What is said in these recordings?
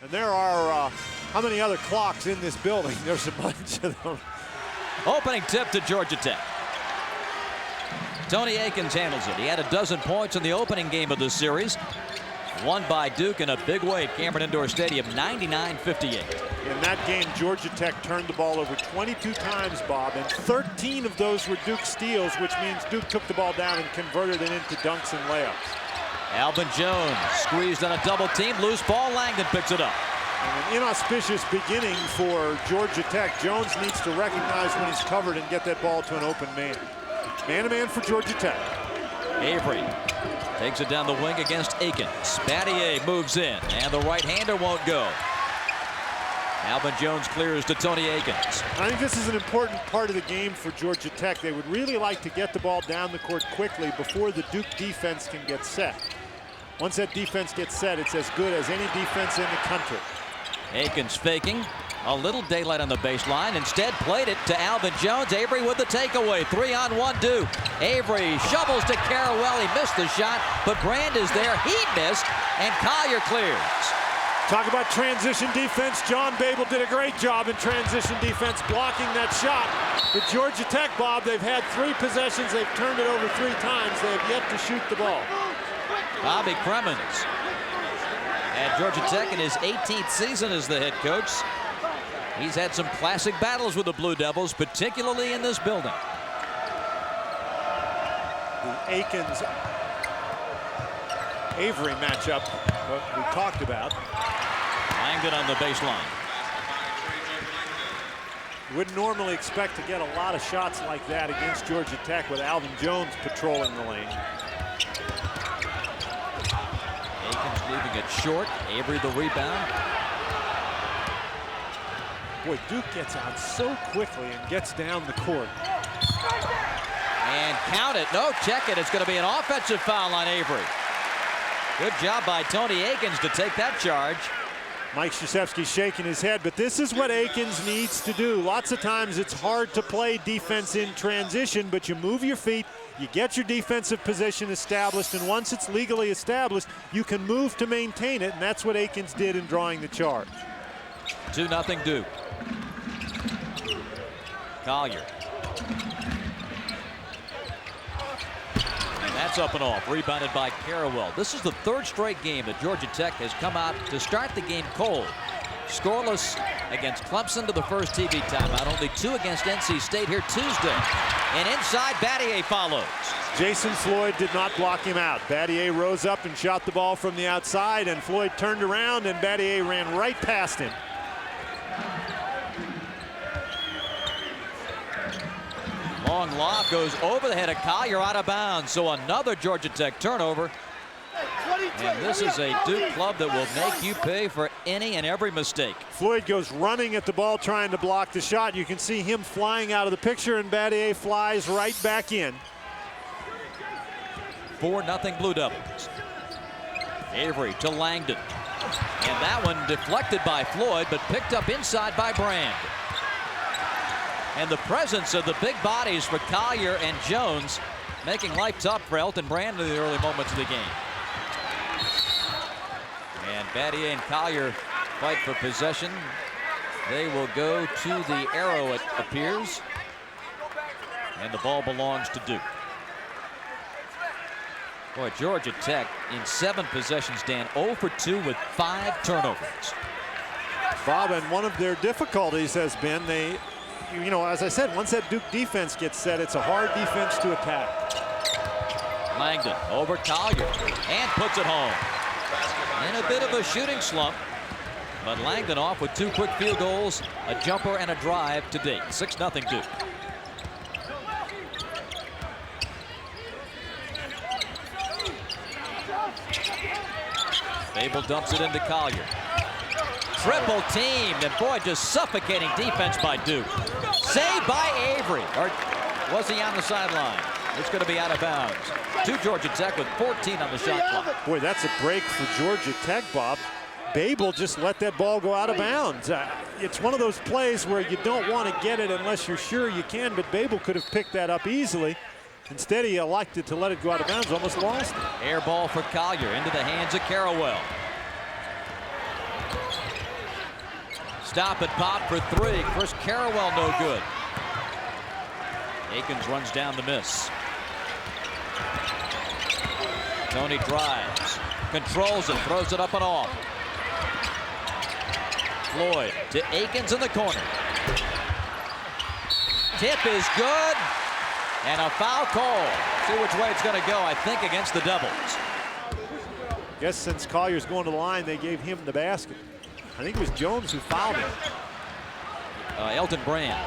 And there are, how many other clocks in this building? There's a bunch of them. Opening tip to Georgia Tech. Tony Akins handles it. He had a dozen points in the opening game of this series. Won by Duke in a big way at Cameron Indoor Stadium, 99-58. In that game, Georgia Tech turned the ball over 22 times, Bob, and 13 of those were Duke steals, which means Duke took the ball down and converted it into dunks and layups. Alvin Jones squeezed on a double team. Loose ball. Langdon picks it up. And an inauspicious beginning for Georgia Tech. Jones needs to recognize when he's covered and get that ball to an open man. Man-to-man for Georgia Tech. Avery takes it down the wing against Akins. Battier moves in, and the right-hander won't go. Alvin Jones clears to Tony Akins. I think this is an important part of the game for Georgia Tech. They would really like to get the ball down the court quickly before the Duke defense can get set. Once that defense gets set, it's as good as any defense in the country. Akins faking. A little daylight on the baseline. Instead played it to Alvin Jones. Avery with the takeaway. 3-on-1 Duke. Avery shovels to Carawell. He missed the shot, but Brand is there. He missed, and Collier clears. Talk about transition defense. John Babel did a great job in transition defense blocking that shot. But Georgia Tech, Bob, they've had 3 possessions. They've turned it over 3 times. They have yet to shoot the ball. Bobby Cremins at Georgia Tech in his 18th season as the head coach. He's had some classic battles with the Blue Devils, particularly in this building. The Akins-Avery matchup we talked about. Langdon on the baseline. You wouldn't normally expect to get a lot of shots like that against Georgia Tech with Alvin Jones patrolling the lane. Akins leaving it short. Avery the rebound. Boy, Duke gets out so quickly and gets down the court. And count it. No, check it. It's going to be an offensive foul on Avery. Good job by Tony Akins to take that charge. Mike Krzyzewski shaking his head, but this is what Akins needs to do. Lots of times it's hard to play defense in transition, but you move your feet, you get your defensive position established, and once it's legally established, you can move to maintain it, and that's what Akins did in drawing the charge. 2-0 Duke. Collier. That's up and off, rebounded by Carawell. This is the 3rd straight game that Georgia Tech has come out to start the game cold. Scoreless against Clemson to the first TV timeout. Only 2 against NC State here Tuesday. And inside, Battier follows. Jason Floyd did not block him out. Battier rose up and shot the ball from the outside, and Floyd turned around, and Battier ran right past him. Long lob goes over the head of Collier, out of bounds. So another Georgia Tech turnover. And this is a Duke club that will make you pay for any and every mistake. Floyd goes running at the ball trying to block the shot. You can see him flying out of the picture, and Battier flies right back in. 4-0 Blue Devils. Avery to Langdon. And that one deflected by Floyd, but picked up inside by Brand. And the presence of the big bodies for Collier and Jones making life tough for Elton Brand in the early moments of the game. And Battier and Collier fight for possession. They will go to the arrow, it appears. And the ball belongs to Duke. Boy, Georgia Tech in 7 possessions, Dan, 0 for 2 with 5 turnovers. Bob, and one of their difficulties has been you know, as I said, once that Duke defense gets set, it's a hard defense to attack. Langdon over Collier and puts it home. In a bit of a shooting slump, but Langdon off with 2 quick field goals, a jumper and a drive to date. 6-0 Duke. Babel dumps it into Collier. Triple teamed, and boy, just suffocating defense by Duke. Saved by Avery. Or was he on the sideline? It's going to be out of bounds. To Georgia Tech with 14 on the shot clock. Boy, that's a break for Georgia Tech, Bob. Babel just let that ball go out of bounds. It's one of those plays where you don't want to get it unless you're sure you can, but Babel could have picked that up easily. Instead, he elected to let it go out of bounds, almost lost it. Air ball for Collier into the hands of Carawell. Stop and pop for three. Chris Carrawell no good. Akins runs down the miss. Tony drives, controls it, throws it up and off. Floyd to Akins in the corner. Tip is good, and a foul call. See which way it's going to go, I think, against the Devils. Guess since Collier's going to the line, they gave him the basket. I think it was Jones who fouled him. Elton Brand.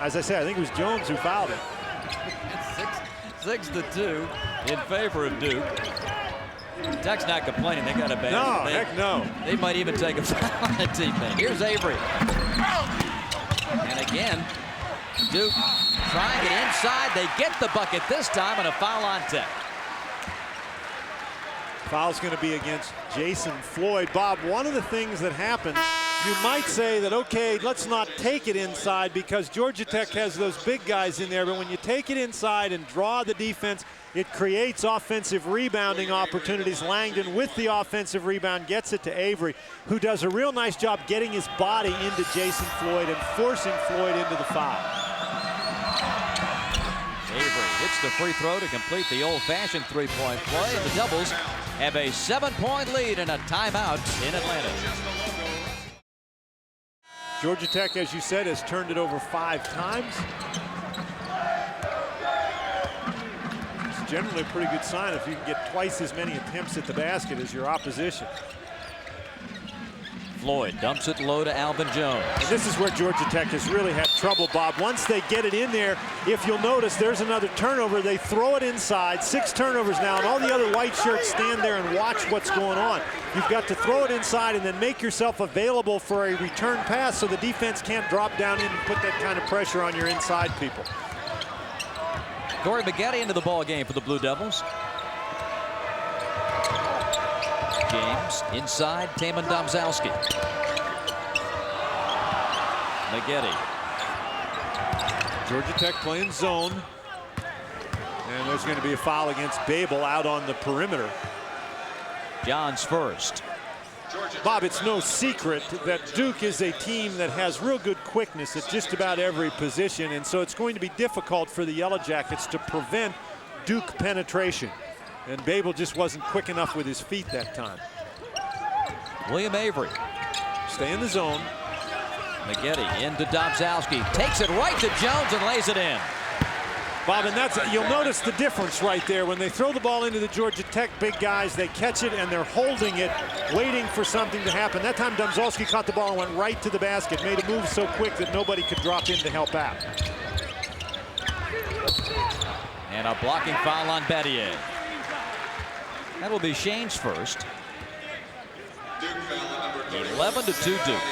As I said, I think it was Jones who fouled him. It's 6-2 in favor of Duke. Tech's not complaining. They got a bad. No, heck no. They might even take a foul on a teammate. Here's Avery. And again, Duke trying it inside. They get the bucket this time, and a foul on Tech. Foul's going to be against Jason Floyd. Bob, one of the things that happens, you might say that, okay, let's not take it inside because Georgia Tech has those big guys in there, but when you take it inside and draw the defense, it creates offensive rebounding opportunities. Langdon with the offensive rebound gets it to Avery, who does a real nice job getting his body into Jason Floyd and forcing Floyd into the foul. Avery hits the free throw to complete the old-fashioned three-point play, and the Devils have a 7-point lead and a timeout in Atlanta. Georgia Tech, as you said, has turned it over 5 times. It's generally a pretty good sign if you can get twice as many attempts at the basket as your opposition. Floyd dumps it low to Alvin Jones. And this is where Georgia Tech has really had trouble, Bob. Once they get it in there, if you'll notice, there's another turnover. They throw it inside. 6 turnovers now, and all the other white shirts stand there and watch what's going on. You've got to throw it inside and then make yourself available for a return pass so the defense can't drop down in and put that kind of pressure on your inside people. Corey Maggette into the ball game for the Blue Devils. James inside, Taman Domzalski. Maggette. Georgia Tech playing zone. And there's going to be a foul against Babel out on the perimeter. Johns first. Bob, it's no secret that Duke is a team that has real good quickness at just about every position, and so it's going to be difficult for the Yellow Jackets to prevent Duke penetration. And Babel just wasn't quick enough with his feet that time. William Avery. Stay in the zone. Maggette into Domzalski. Takes it right to Jones and lays it in. Bob, and that's, you'll notice the difference right there. When they throw the ball into the Georgia Tech big guys, they catch it and they're holding it, waiting for something to happen. That time Domzalski caught the ball and went right to the basket, made a move so quick that nobody could drop in to help out. And a blocking foul on Battier. That will be Shane's first. 11-2 Duke.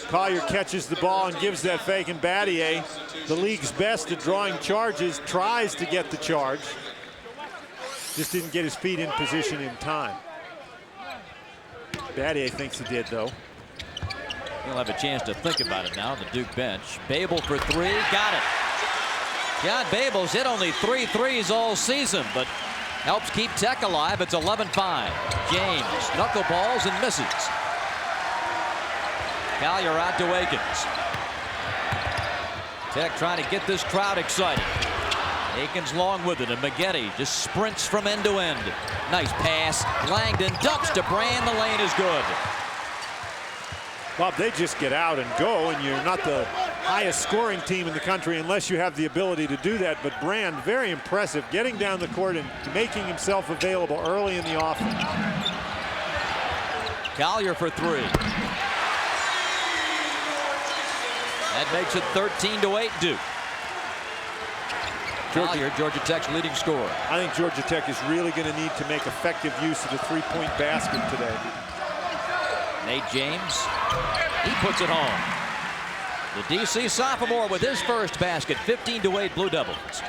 Collier catches the ball and gives that fake, and Battier, the league's best at drawing charges, tries to get the charge. Just didn't get his feet in position in time. Battier thinks he did, though. He'll have a chance to think about it now on the Duke bench. Babel for 3, got it. John Babel's hit only 3 threes all season, but helps keep Tech alive. It's 11-5. James knuckleballs and misses. Collier out to Akins. Tech trying to get this crowd excited. Akins long with it, and Maggette just sprints from end to end. Nice pass. Langdon dunks to Brand. The lane is good. Bob, they just get out and go, and you're not the highest scoring team in the country unless you have the ability to do that. But Brand, very impressive, getting down the court and making himself available early in the offense. Collier for 3. That makes it 13-8 Duke. Collier, Georgia Tech's leading scorer. I think Georgia Tech is really going to need to make effective use of the three-point basket today. Nate James, he puts it home. The DC sophomore with his first basket, 15-8 Blue Devils.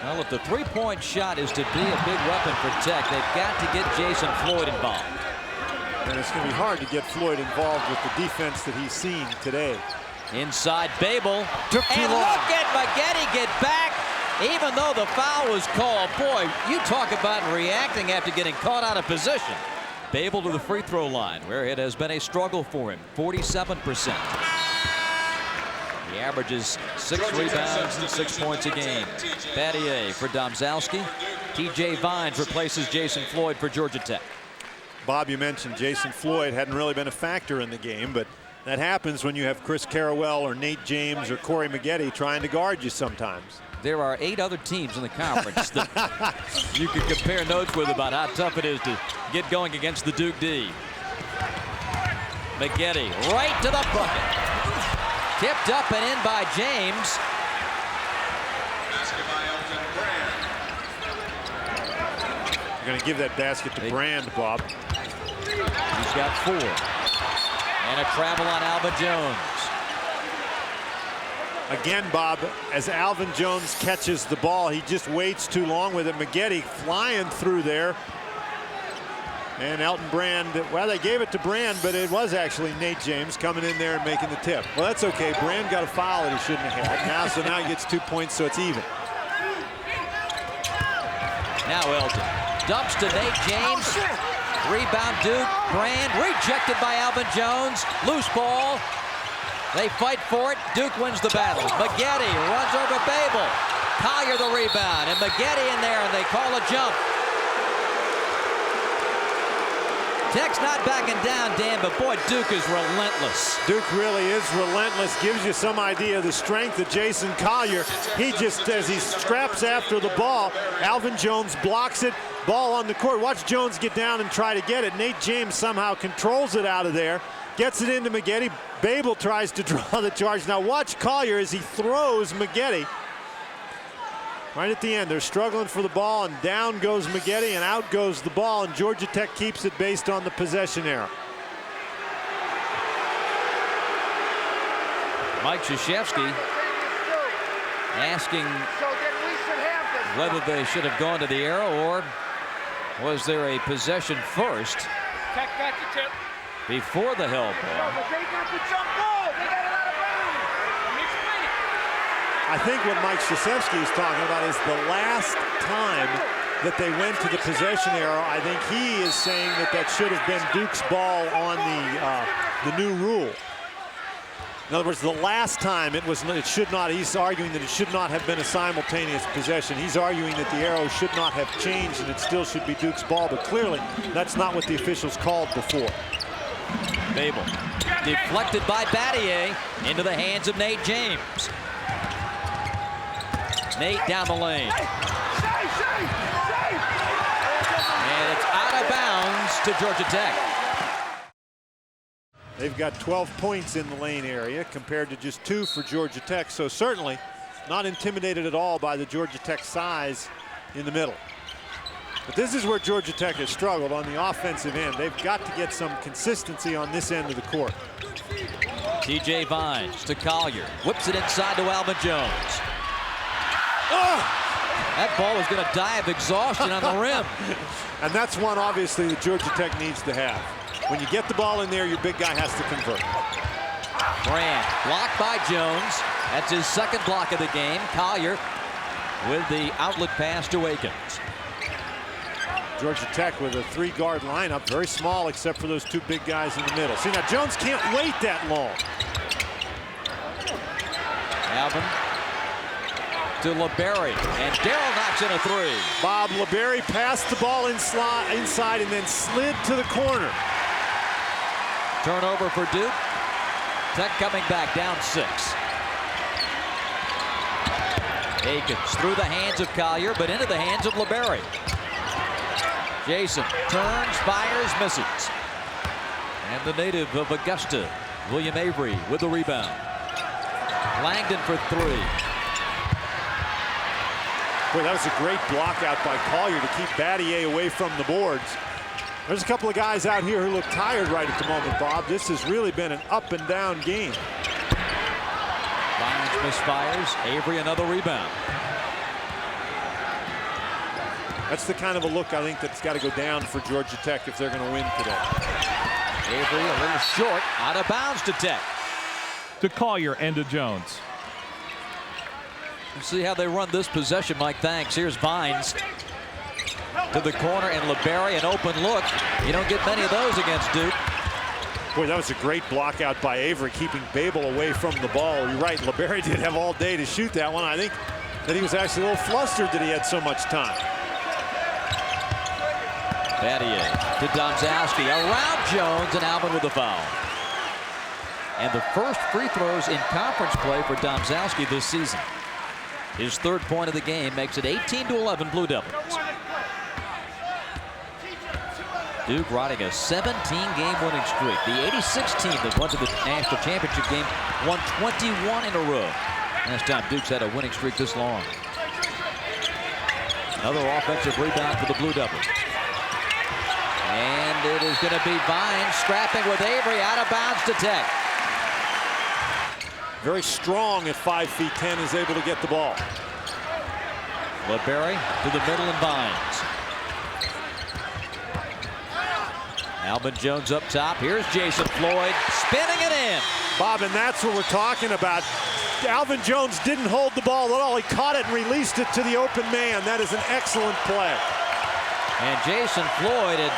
Well, if the three-point shot is to be a big weapon for Tech, they've got to get Jason Floyd involved. And it's going to be hard to get Floyd involved with the defense that he's seen today. Inside Babel. Took too long. Look at Maggette get back Even though the foul was called, boy, you talk about reacting after getting caught out of position. Babel to the free throw line, where it has been a struggle for him, 47%. He averages 6 rebounds and 6 points a game. Battier for Domzalski. TJ Vines replaces Jason Floyd for Georgia Tech. Bob, you mentioned Jason Floyd hadn't really been a factor in the game, but that happens when you have Chris Carrawell or Nate James or Corey Maggette trying to guard you sometimes. There are 8 other teams in the conference that you could compare notes with about how tough it is to get going against the Duke D. Maggette right to the bucket. Tipped up and in by James. You're going to give that basket to Brand, Bob. He's got 4. And a travel on Alvin Jones. Again, Bob, as Alvin Jones catches the ball, he just waits too long with it. Maggette flying through there. And Elton Brand, well, they gave it to Brand, but it was actually Nate James coming in there and making the tip. Well, that's okay. Brand got a foul that he shouldn't have had. So now he gets 2 points, so it's even. Now Elton dumps to Nate James. Rebound Duke. Brand rejected by Alvin Jones. Loose ball. They fight for it. Duke wins the battle. Maggette runs over Babel. Collier the rebound, and Maggette in there, and they call a jump. Tech's not backing down, Dan, but boy, Duke is relentless. Duke really is relentless. Gives you some idea of the strength of Jason Collier. He just, as he scraps after the ball, Alvin Jones blocks it. Ball on the court. Watch Jones get down and try to get it. Nate James somehow controls it out of there. Gets it into Maggette. Babel tries to draw the charge. Now watch Collier as he throws Maggette. Right at the end, they're struggling for the ball, and down goes Maggette, and out goes the ball, and Georgia Tech keeps it based on the possession error. Mike Krzyzewski asking whether they should have gone to the arrow, or was there a possession first Tech got the tip before the held ball. But they got the jump ball. They got it out of bounds. Let me explain it. I think what Mike Krzyzewski is talking about is the last time that they went to the possession arrow. I think he is saying that that should have been Duke's ball on the new rule. In other words, the last time it should not. He's arguing that it should not have been a simultaneous possession. He's arguing that the arrow should not have changed and it still should be Duke's ball. But clearly, that's not what the officials called before. Babel deflected by Battier into the hands of Nate James. Nate down the lane. And it's out of bounds to Georgia Tech. They've got 12 points in the lane area compared to just 2 for Georgia Tech. So certainly not intimidated at all by the Georgia Tech size in the middle. But this is where Georgia Tech has struggled on the offensive end. They've got to get some consistency on this end of the court. TJ Vines to Collier. Whips it inside to Alvin Jones. Oh! That ball is going to die of exhaustion on the rim. And that's one, obviously, that Georgia Tech needs to have. When you get the ball in there, your big guy has to convert. Brand blocked by Jones. That's his second block of the game. Collier with the outlet pass to Akins. Georgia Tech with a 3-guard lineup, very small except for those 2 big guys in the middle. See, now Jones can't wait that long. Alvin to LeBerry, and Darrell knocks in a 3. Bob, LeBerry passed the ball inside and then slid to the corner. Turnover for Duke. Tech coming back down 6. Akins through the hands of Collier, but into the hands of LeBerry. Jason turns, fires, misses. And the native of Augusta, William Avery, with the rebound. Langdon for 3. Boy, that was a great block out by Collier to keep Battier away from the boards. There's a couple of guys out here who look tired right at the moment, Bob. This has really been an up-and-down game. Vines misfires. Avery another rebound. That's the kind of a look I think that's got to go down for Georgia Tech if they're going to win today. Avery a little short, out of bounds to Tech. To Collier and to Jones. See how they run this possession, Mike. Thanks. Here's Vines to the corner, and LeBerry, an open look. You don't get many of those against Duke. Boy, that was a great block out by Avery, keeping Babel away from the ball. You're right, LeBerry did have all day to shoot that one. I think that he was actually a little flustered that he had so much time. Battier to Domzowski, around Jones, and Alvin with the foul. And the first free throws in conference play for Domzowski this season. His third point of the game makes it 18-11 Blue Devils. Duke riding a 17-game winning streak. The '86 team that went to the national championship game won 21 in a row. Last time Duke's had a winning streak this long. Another offensive rebound for the Blue Devils. And it is going to be Vines scrapping with Avery, out of bounds to Tech. Very strong at 5'10", is able to get the ball. LeBerry to the middle and Vines. Alvin Jones up top. Here's Jason Floyd spinning it in. Bob, and that's what we're talking about. Alvin Jones didn't hold the ball at all. He caught it and released it to the open man. That is an excellent play. And Jason Floyd, and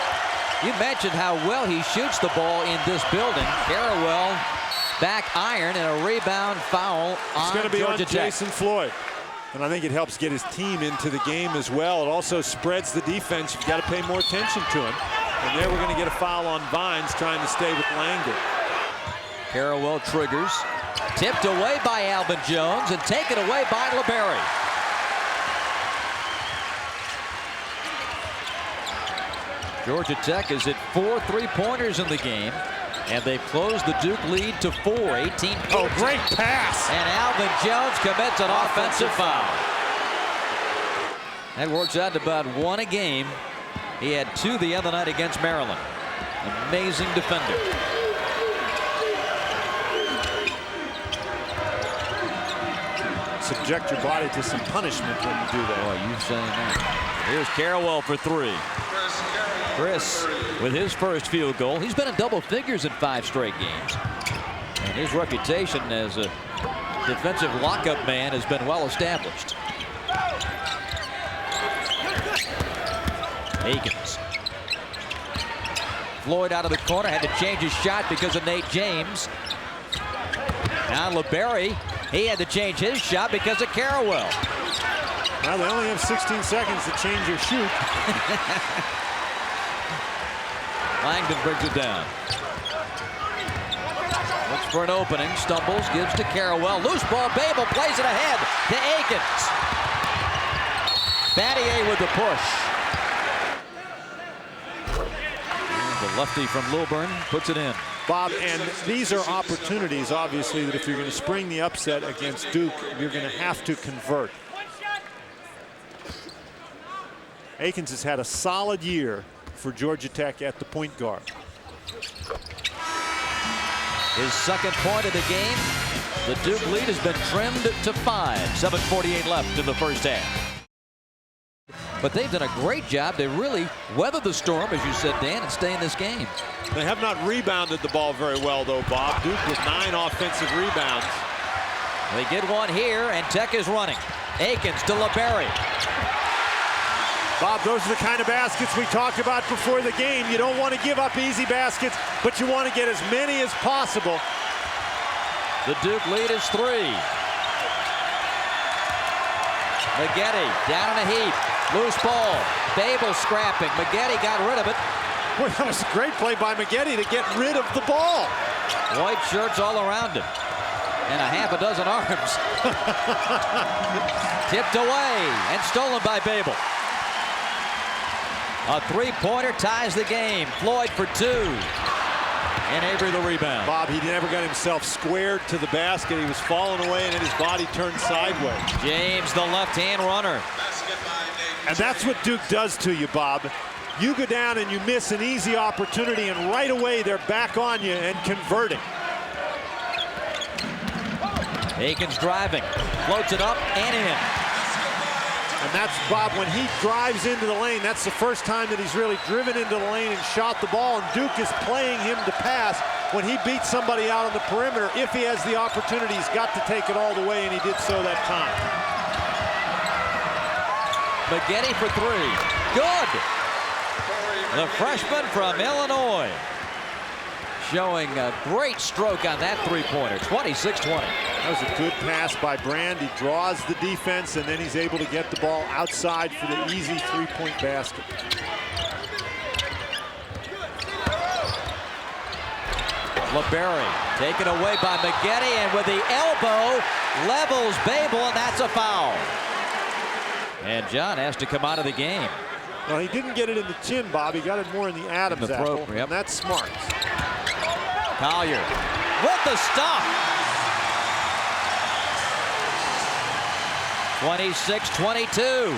you mentioned how well he shoots the ball in this building. Carrawell back iron, and a rebound foul on Georgia Tech. It's going to be on Jason Tech. Floyd. And I think it helps get his team into the game as well. It also spreads the defense. You've got to pay more attention to him. And there we're going to get a foul on Vines trying to stay with Langdon. Carrawell triggers. Tipped away by Alvin Jones and taken away by LeBerry. Georgia Tech is at 4 3-pointers in the game. And they've closed the Duke lead to 4, 18. Oh, great pass. And Alvin Jones commits an offensive foul. That works out to about 1 a game. He had 2 the other night against Maryland. Amazing defender. Subject your body to some punishment when you do that. Oh, you saying that? Here's Carrawell for 3. Chris with his first field goal. He's been in double figures in 5 straight games. And his reputation as a defensive lockup man has been well established. Akins. Floyd out of the corner, had to change his shot because of Nate James. Now LeBerry, he had to change his shot because of Carrawell. Well, they only have 16 seconds to change your shoot. Langdon brings it down. Looks for an opening, stumbles, gives to Carrawell. Loose ball, Babel plays it ahead to Akins. Battier with the push. And the lefty from Lilburn puts it in. Bob, and these are opportunities, obviously, that if you're going to spring the upset against Duke, you're going to have to convert. Akins has had a solid year for Georgia Tech at the point guard. His second point of the game. The Duke lead has been trimmed to 5. 7:48 left in the first half. But they've done a great job to really weather the storm, as you said, Dan, and stay in this game. They have not rebounded the ball very well, though, Bob. Duke with 9 offensive rebounds. They get one here, and Tech is running. Akins to LeBerry. Bob, those are the kind of baskets we talked about before the game. You don't want to give up easy baskets, but you want to get as many as possible. The Duke lead is 3. Maggette down in a heap. Loose ball. Babel scrapping. Maggette got rid of it. Boy, that was a great play by Maggette to get rid of the ball. White shirts all around him. And a half a dozen arms. Tipped away and stolen by Babel. A 3-pointer ties the game. Floyd for 2. And Avery the rebound. Bob, he never got himself squared to the basket. He was falling away and then his body turned sideways. James, the left-hand runner. And that's what Duke does to you, Bob. You go down and you miss an easy opportunity, and right away they're back on you and converting. Akins driving. Floats it up and in. And that's, Bob, when he drives into the lane, that's the first time that he's really driven into the lane and shot the ball, and Duke is playing him to pass. When he beats somebody out on the perimeter, if he has the opportunity, he's got to take it all the way, and he did so that time. Maggette for three. Good. The freshman from Illinois showing a great stroke on that three-pointer. 26-20. That was a good pass by Brand. He draws the defense, and then he's able to get the ball outside for the easy three-point basket. LeBerry taken away by Maggette, and with the elbow levels Babel, and that's a foul. And John has to come out of the game. Well, he didn't get it in the chin, Bob. He got it more in the Adam's apple, throat, yep. And that's smart. Collier with the stop. 26-22.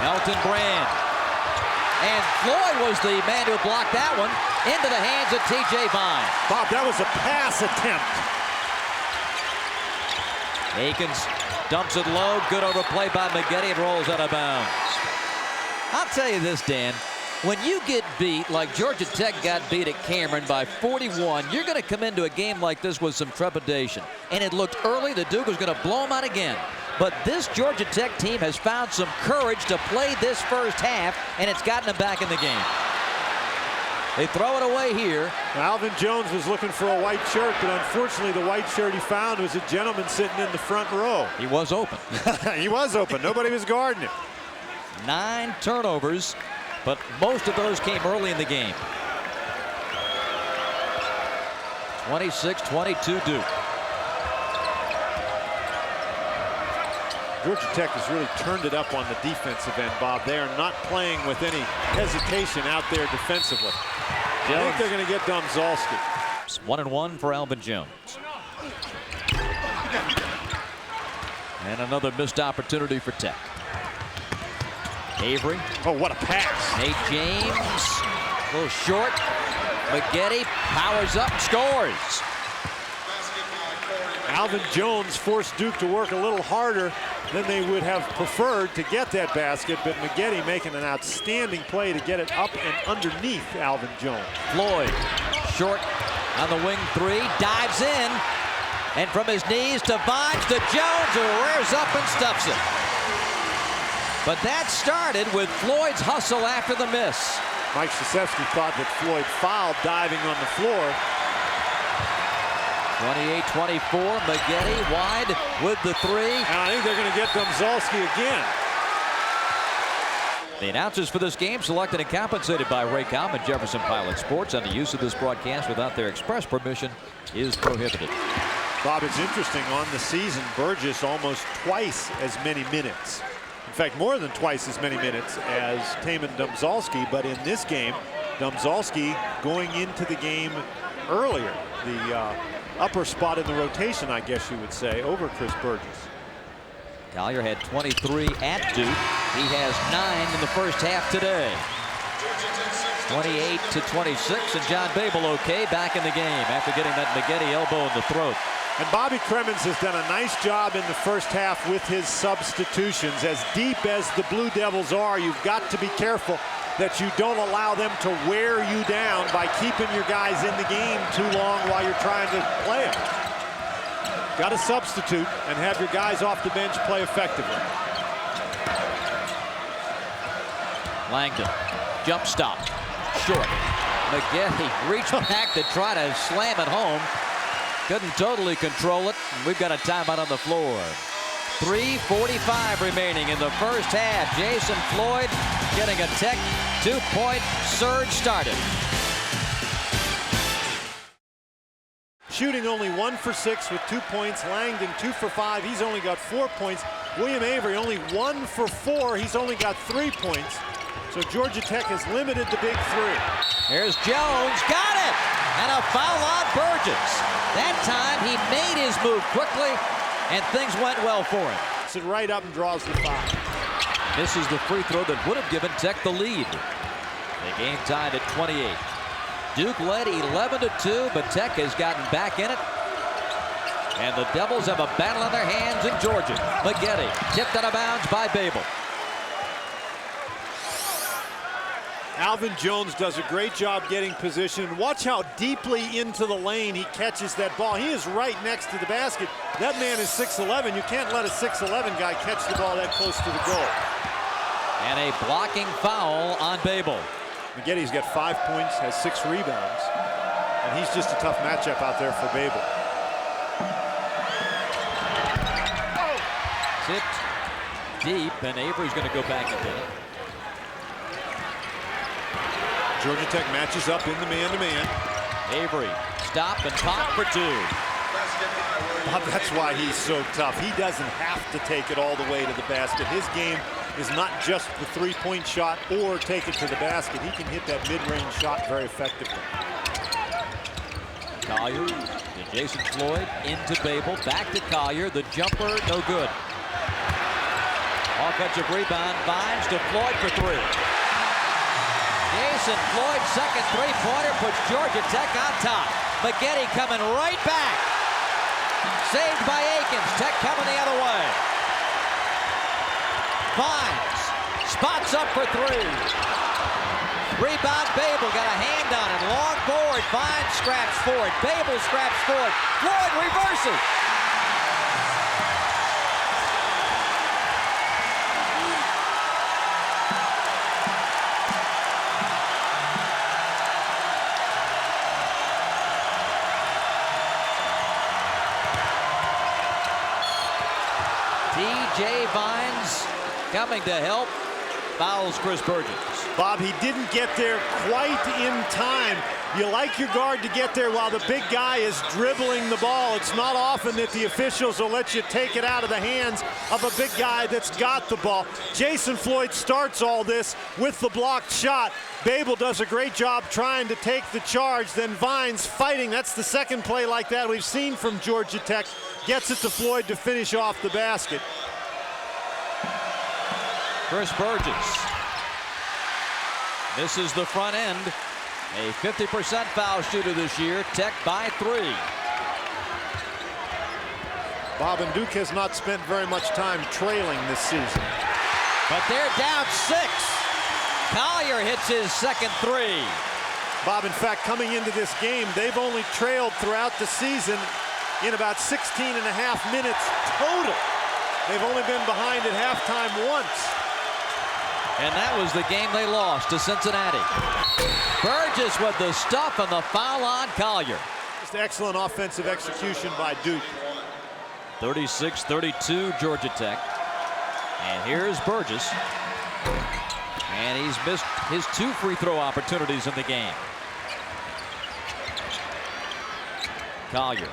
Elton Brand. And Floyd was the man who blocked that one into the hands of T.J. Vine. Bob, that was a pass attempt. Akins dumps it low. Good overplay by Maggette and rolls out of bounds. I'll tell you this, Dan. When you get beat like Georgia Tech got beat at Cameron by 41, you're going to come into a game like this with some trepidation. And it looked early that Duke was going to blow them out again. But this Georgia Tech team has found some courage to play this first half, and it's gotten them back in the game. They throw it away here. Alvin Jones was looking for a white shirt, but unfortunately the white shirt he found was a gentleman sitting in the front row. He was open. He was open. Nobody was guarding him. 9 turnovers, but most of those came early in the game. 26-22 Duke. Georgia Tech has really turned it up on the defensive end, Bob. They are not playing with any hesitation out there defensively. I think they're going to get Domzalski. 1-1 for Alvin Jones. And another missed opportunity for Tech. Avery. Oh, what a pass. Nate James, a little short. Maggette powers up and scores. Alvin Jones forced Duke to work a little harder than they would have preferred to get that basket, but Maggette making an outstanding play to get it up and underneath Alvin Jones. Floyd, short on the wing three, dives in, and from his knees to Vines to Jones, who rears up and stuffs it. But that started with Floyd's hustle after the miss. Mike Krzyzewski thought that Floyd fouled diving on the floor. 28-24, Maggette wide with the three. And I think they're going to get Domzalski again. The announcers for this game selected and compensated by Raycom and Jefferson Pilot Sports, and the use of this broadcast without their express permission is prohibited. Bob, it's interesting, on the season, Burgess almost twice as many minutes. In fact, more than twice as many minutes as Taymon Domzalski, but in this game, Domzalski going into the game earlier. The upper spot in the rotation, I guess you would say, over Chris Burgess. Collier had 23 at Duke. He has 9 in the first half today. 28-26, and John Babel okay back in the game after getting that Maggette elbow in the throat. And Bobby Cremins has done a nice job in the first half with his substitutions. As deep as the Blue Devils are, you've got to be careful that you don't allow them to wear you down by keeping your guys in the game too long while you're trying to play them. Got to substitute and have your guys off the bench play effectively. Langdon, jump stop, short. Maggette reached back to try to slam it home. Couldn't totally control it. We've got a timeout on the floor. 3:45 remaining in the first half. Jason Floyd getting a Tech 2-point surge started. Shooting only 1 for 6 with 2 points. Langdon 2 for 5. He's only got 4 points. William Avery only 1 for 4. He's only got 3 points. So Georgia Tech has limited the big three. Here's Jones, got it! And a foul on Burgess. That time he made his move quickly, and things went well for him. Sits right up and draws the foul. This is the free throw that would have given Tech the lead. The game tied at 28. Duke led 11-2, but Tech has gotten back in it. And the Devils have a battle in their hands in Georgia. Maggette tipped out of bounds by Babel. Alvin Jones does a great job getting position. Watch how deeply into the lane he catches that ball. He is right next to the basket. That man is 6'11". You can't let a 6'11" guy catch the ball that close to the goal. And a blocking foul on Babel. Maggette's got 5 points, has 6 rebounds, and he's just a tough matchup out there for Babel. Tipped deep, and Avery's going to go back and get it. Georgia Tech matches up in the man-to-man. Avery, stop and pop for 2. Bob, that's why he's so tough. He doesn't have to take it all the way to the basket. His game is not just the three-point shot or take it to the basket. He can hit that mid-range shot very effectively. Collier to Jason Floyd, into Babel, back to Collier. The jumper, no good. Offensive rebound, Vines to Floyd for 3. Jason Floyd's second three-pointer puts Georgia Tech on top. Maggette coming right back. Saved by Akins. Tech coming the other way. Vines spots up for 3. Rebound Babel, got a hand on it. Long board. Vines scraps forward. Babel scraps forward. Floyd reverses. T.J. Vines coming to help. Fouls Chris Burgess. Bob, he didn't get there quite in time. You like your guard to get there while the big guy is dribbling the ball. It's not often that the officials will let you take it out of the hands of a big guy that's got the ball. Jason Floyd starts all this with the blocked shot. Babel does a great job trying to take the charge. Then Vines fighting. That's the second play like that we've seen from Georgia Tech. Gets it to Floyd to finish off the basket. Chris Burgess misses the front end. A 50% foul shooter this year. Tech by 3. Bob, and Duke has not spent very much time trailing this season. But they're down 6. Collier hits his second 3. Bob, in fact, coming into this game, they've only trailed throughout the season in about 16 and a half minutes total. They've only been behind at halftime once. And that was the game they lost to Cincinnati. Burgess with the stuff and the foul on Collier. Just excellent offensive execution by Duke. 36-32 Georgia Tech. And here's Burgess. And he's missed his 2 free throw opportunities in the game. Collier.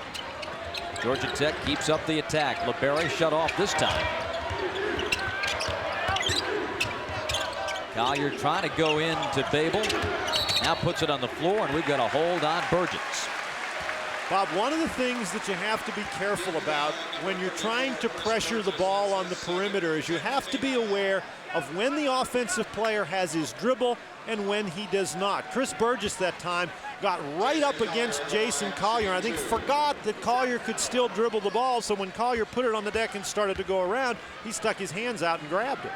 Georgia Tech keeps up the attack. LeBerry shut off this time. Collier trying to go into Babel. Now puts it on the floor, and we've got a hold on Burgess. Bob, one of the things that you have to be careful about when you're trying to pressure the ball on the perimeter is you have to be aware of when the offensive player has his dribble and when he does not. Chris Burgess that time got right up against Jason Collier, and I think forgot that Collier could still dribble the ball, so when Collier put it on the deck and started to go around, he stuck his hands out and grabbed it.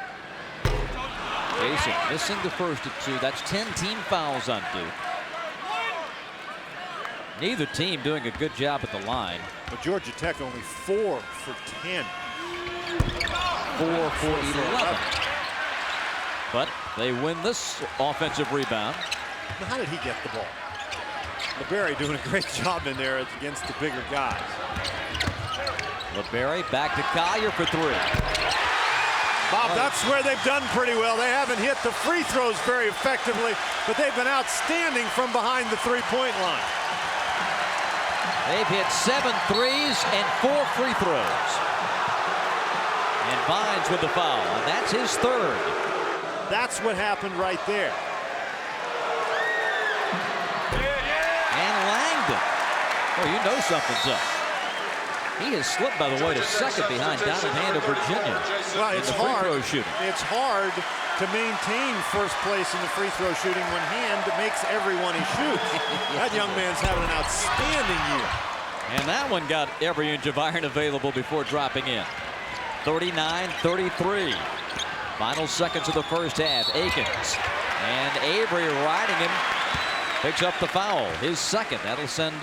Jason missing the first of 2. That's 10 team fouls on Duke. Neither team doing a good job at the line. But Georgia Tech only 4 for 10. 4 for 11. But they win this offensive rebound. Now, how did he get the ball? LeBerry doing a great job in there against the bigger guys. LeBerry back to Collier for 3. Bob, that's where they've done pretty well. They haven't hit the free throws very effectively, but they've been outstanding from behind the three-point line. They've hit 7 threes and 4 free throws. And Vines with the foul, and that's his 3rd. That's what happened right there. And Langdon. Oh, you know something's up. He has slipped, by the way, to second behind Donald Hand of Virginia. Well, it's hard. Free throw shooting. It's hard to maintain first place in the free throw shooting when Hand makes everyone he shoots. That young man's having an outstanding year. And that one got every inch of iron available before dropping in. 39-33. Final seconds of the first half. Akins And Avery riding him. Picks up the foul. His second. That'll send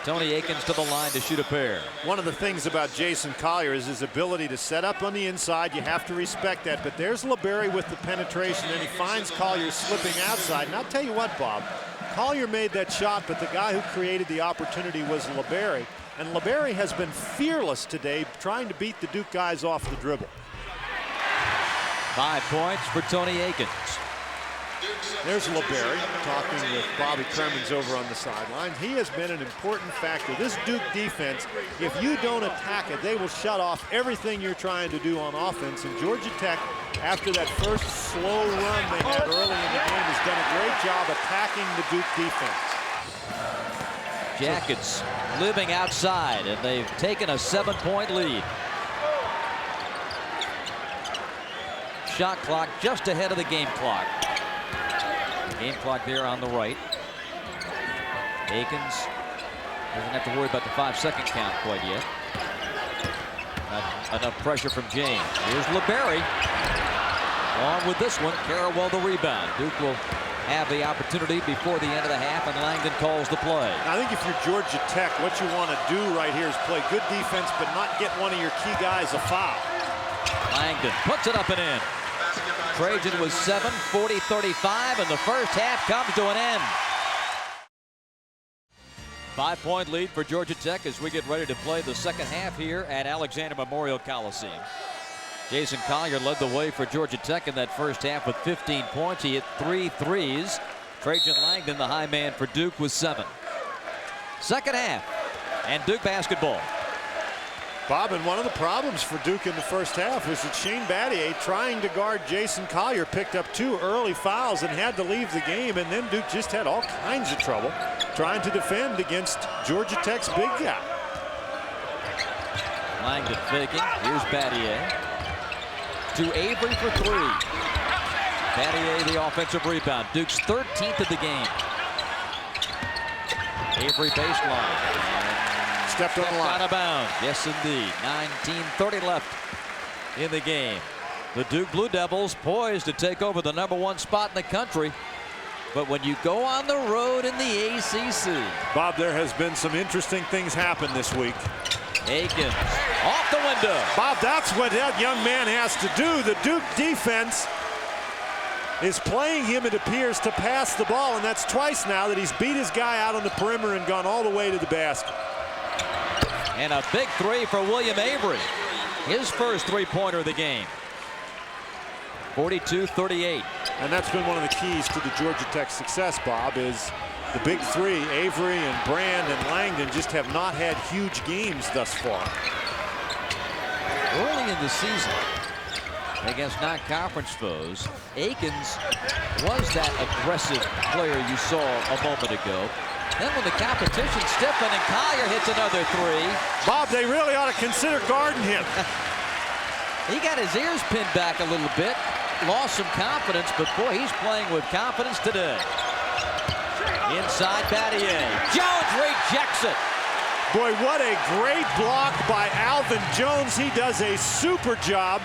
Tony Akins to the line to shoot a pair. One of the things about Jason Collier is his ability to set up on the inside. You have to respect that. But there's LeBerry with the penetration, and he finds Collier slipping outside. And I'll tell you what, Bob, Collier made that shot, but the guy who created the opportunity was LeBerry. And LeBerry has been fearless today, trying to beat the Duke guys off the dribble. 5 points for Tony Akins. There's LeBerry talking with Bobby Cremins over on the sideline. He has been an important factor. This Duke defense, if you don't attack it, they will shut off everything you're trying to do on offense. And Georgia Tech, after that first slow run they had early in the game, has done a great job attacking the Duke defense. Jackets living outside, and they've taken a 7-point lead. Shot clock just ahead of the game clock. Game clock there on the right. Akins doesn't have to worry about the 5-second count quite yet. Not enough pressure from James. Here's LeBerry. On with this one. Carrawell the rebound. Duke will have the opportunity before the end of the half, and Langdon calls the play. I think if you're Georgia Tech, what you want to do right here is play good defense, but not get one of your key guys a foul. Langdon puts it up and in. Trajan was 7, 40-35, and the first half comes to an end. 5-point lead for Georgia Tech as we get ready to play the second half here at Alexander Memorial Coliseum. Jason Collier led the way for Georgia Tech in that first half with 15 points. He hit 3 threes. Trajan Langdon, the high man for Duke, was 7. Second half, and Duke basketball. Bob, and one of the problems for Duke in the first half was that Shane Battier, trying to guard Jason Collier, picked up 2 early fouls and had to leave the game, and then Duke just had all kinds of trouble trying to defend against Georgia Tech's big guy. Langdon faking. Here's Battier. To Avery for 3. Battier the offensive rebound. Duke's 13th of the game. Avery baseline. Stepped on the line. Out of bounds. Yes, indeed. 19:30 left in the game. The Duke Blue Devils poised to take over the #1 spot in the country. But when you go on the road in the ACC. Bob, there has been some interesting things happen this week. Akins off the window. Bob, that's what that young man has to do. The Duke defense is playing him, it appears, to pass the ball, and that's twice now that he's beat his guy out on the perimeter and gone all the way to the basket. And a big 3 for William Avery. His first 3-pointer of the game. 42-38. And that's been one of the keys to the Georgia Tech success, Bob, is the big 3. Avery and Brand and Langdon just have not had huge games thus far. Early in the season, against non-conference foes, Akins was that aggressive player you saw a moment ago. Then when the competition stiffened and Collier hits another 3. Bob, they really ought to consider guarding him. He got his ears pinned back a little bit, lost some confidence, but boy, he's playing with confidence today. Inside Battier. Jones rejects it. Boy, what a great block by Alvin Jones. He does a super job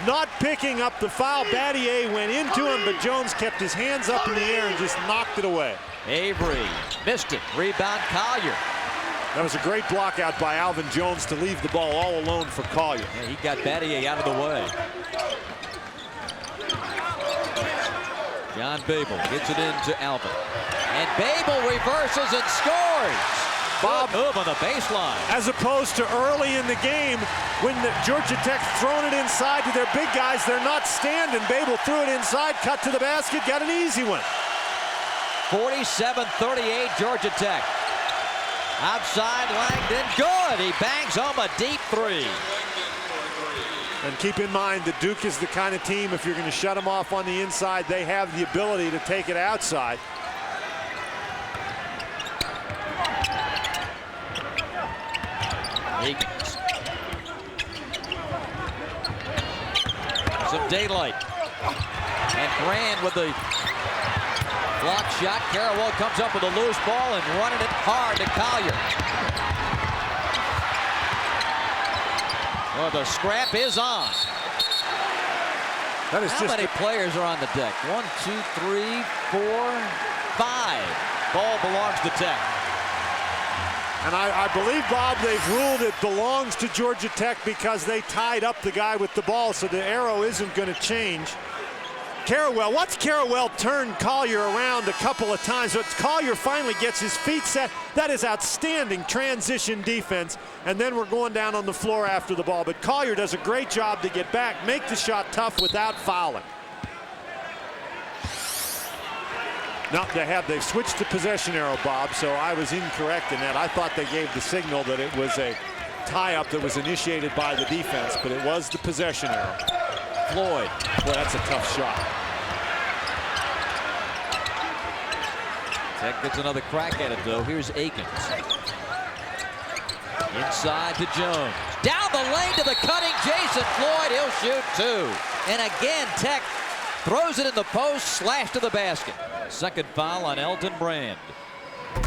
not picking up the foul. Battier went into him, but Jones kept his hands up in the air and just knocked it away. Avery missed it. Rebound Collier. That was a great block out by Alvin Jones to leave the ball all alone for Collier. Yeah, he got Battier out of the way. John Babel gets it into Alvin. And Babel reverses and scores. Bob, move on the baseline. As opposed to early in the game when the Georgia Tech thrown it inside to their big guys, they're not standing. Babel threw it inside, cut to the basket, got an easy one. 47-38 Georgia Tech. Outside Langdon, good. He bangs home a deep 3. And keep in mind that Duke is the kind of team, if you're going to shut them off on the inside, they have the ability to take it outside. Akins. Some daylight. And Brand with the block shot. Carrawell comes up with a loose ball and running it hard to Collier. Well, the scrap is on. That is How many players are on the deck? 1, 2, 3, 4, 5. Ball belongs to Tech. And I believe, Bob, they've ruled it belongs to Georgia Tech because they tied up the guy with the ball, so the arrow isn't going to change. Carrawell, watch Carrawell turn Collier around a couple of times, but Collier finally gets his feet set. That is outstanding transition defense, and then we're going down on the floor after the ball. But Collier does a great job to get back, make the shot tough without fouling. No, they've switched the possession arrow, Bob, so I was incorrect in that. I thought they gave the signal that it was a tie-up that was initiated by the defense, but it was the possession arrow. Floyd. Boy, that's a tough shot. Tech gets another crack at it, though. Here's Akins. Inside to Jones. Down the lane to the cutting Jason Floyd. He'll shoot 2. And again, Tech throws it in the post, slash to the basket. Second foul on Elton Brand. And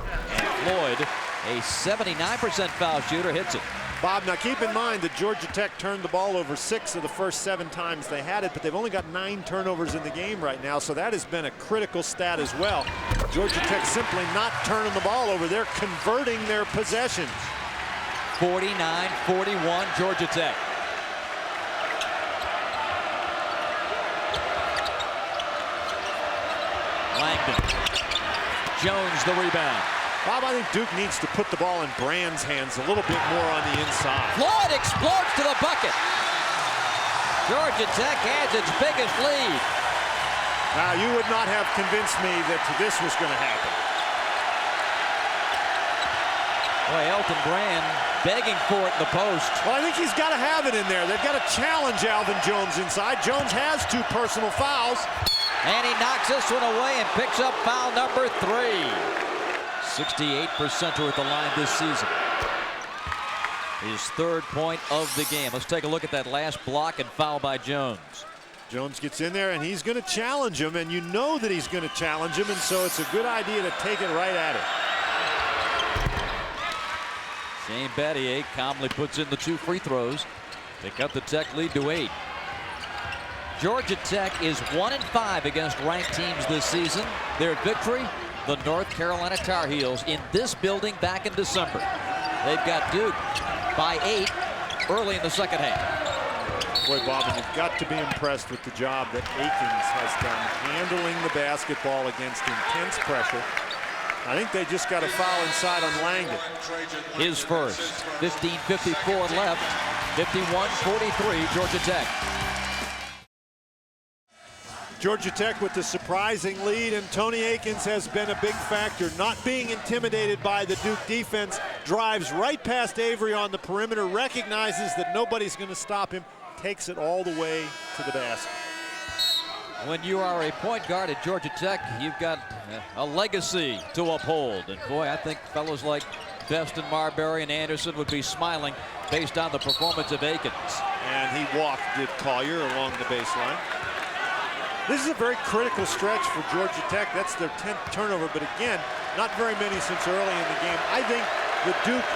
Floyd, a 79% foul shooter, hits it. Bob, now keep in mind that Georgia Tech turned the ball over 6 of the first 7 times they had it, but they've only got 9 turnovers in the game right now, so that has been a critical stat as well. Georgia Tech simply not turning the ball over. They're converting their possessions. 49-41, Georgia Tech. Langdon. Jones the rebound. Bob, I think Duke needs to put the ball in Brand's hands a little bit more on the inside. Floyd explodes to the bucket. Georgia Tech has its biggest lead. Now, you would not have convinced me that this was going to happen. Boy, Elton Brand begging for it in the post. Well, I think he's got to have it in there. They've got to challenge Alvin Jones inside. Jones has 2 personal fouls. And he knocks this one away and picks up foul number 3. 68% are at the line this season. His 3rd point of the game. Let's take a look at that last block and foul by Jones. Jones gets in there and he's going to challenge him, and you know that he's going to challenge him, and so it's a good idea to take it right at him. Shane Battier calmly puts in the 2 free throws. They cut the Tech lead to 8. Georgia Tech is 1-5 against ranked teams this season. Their victory, the North Carolina Tar Heels in this building back in December. They've got Duke by 8 early in the second half. Boy, Bob, and you've got to be impressed with the job that Akins has done handling the basketball against intense pressure. I think they just got a foul inside on Langdon. His first. 15:54 left. 51-43, Georgia Tech. Georgia Tech with the surprising lead, and Tony Akins has been a big factor. Not being intimidated by the Duke defense, drives right past Avery on the perimeter, recognizes that nobody's going to stop him, takes it all the way to the basket. When you are a point guard at Georgia Tech, you've got a legacy to uphold. And boy, I think fellows like Best and Marbury and Anderson would be smiling based on the performance of Akins. And he walked, did Collier, along the baseline. This is a very critical stretch for Georgia Tech. That's their 10th turnover, but again, not very many since early in the game. I think that Duke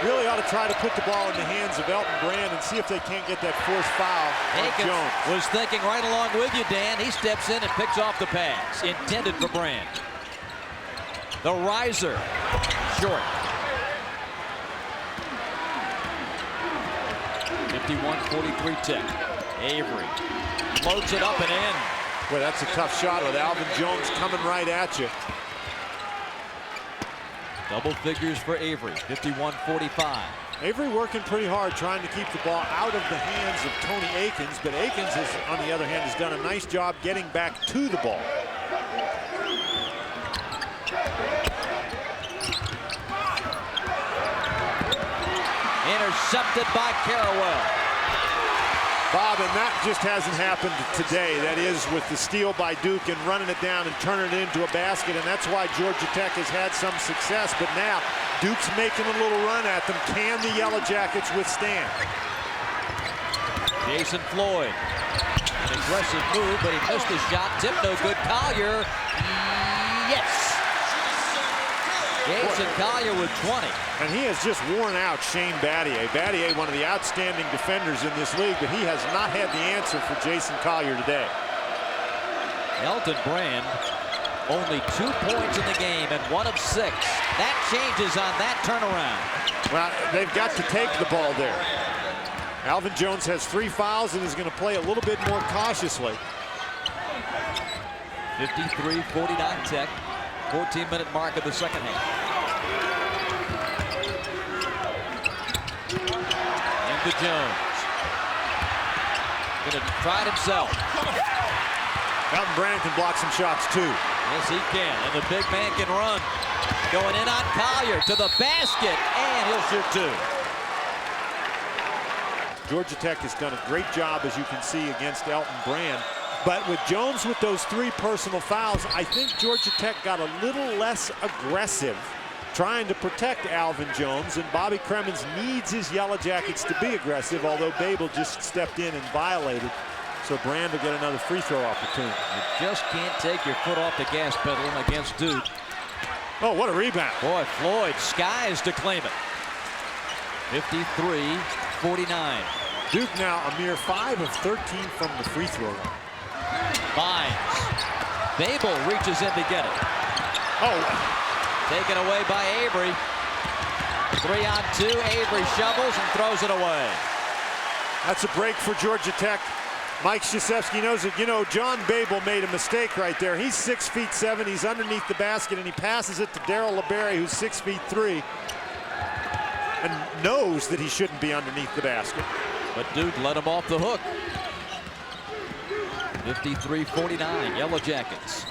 really ought to try to put the ball in the hands of Elton Brand and see if they can't get that forced foul on Jones. Was thinking right along with you, Dan. He steps in and picks off the pass intended for Brand. The riser, short. 51-43 Tech. Avery floats it up and in. Boy, that's a tough shot with Alvin Jones coming right at you. Double figures for Avery, 51-45. Avery working pretty hard trying to keep the ball out of the hands of Tony Akins, but Akins, on the other hand, has done a nice job getting back to the ball. Intercepted by Carrawell. Bob, and that just hasn't happened today. That is with the steal by Duke and running it down and turning it into a basket, and that's why Georgia Tech has had some success. But now Duke's making a little run at them. Can the Yellow Jackets withstand? Jason Floyd. An aggressive move, but he missed the shot. Tip no good. Collier. Yes. Jason Collier with 20. And he has just worn out Shane Battier. Battier, one of the outstanding defenders in this league, but he has not had the answer for Jason Collier today. Elton Brand, only 2 points in the game and 1 of 6. That changes on that turnaround. Well, they've got to take the ball there. Alvin Jones has 3 fouls and is going to play a little bit more cautiously. 53-49 Tech. 14-minute mark of the second half. Into Jones. Gonna try it himself. Elton Brand can block some shots too. Yes, he can. And the big man can run. Going in on Collier to the basket, and he'll shoot 2. Georgia Tech has done a great job, as you can see, against Elton Brand. But with Jones with those 3 personal fouls, I think Georgia Tech got a little less aggressive trying to protect Alvin Jones, and Bobby Cremins needs his Yellow Jackets to be aggressive, although Babel just stepped in and violated. So Brand will get another free throw opportunity. You just can't take your foot off the gas pedal against Duke. Oh, what a rebound. Boy, Floyd skies to claim it. 53-49. Duke now a mere 5 of 13 from the free throw line. Finds. Babel reaches in to get it. Oh. Taken away by Avery. 3-on-2. Avery shovels and throws it away. That's a break for Georgia Tech. Mike Krzyzewski knows it. You know, John Babel made a mistake right there. He's 6'7". He's underneath the basket, and he passes it to Darryl LeBerry, who's 6'3", and knows that he shouldn't be underneath the basket. But Duke let him off the hook. 53-49, Yellow Jackets.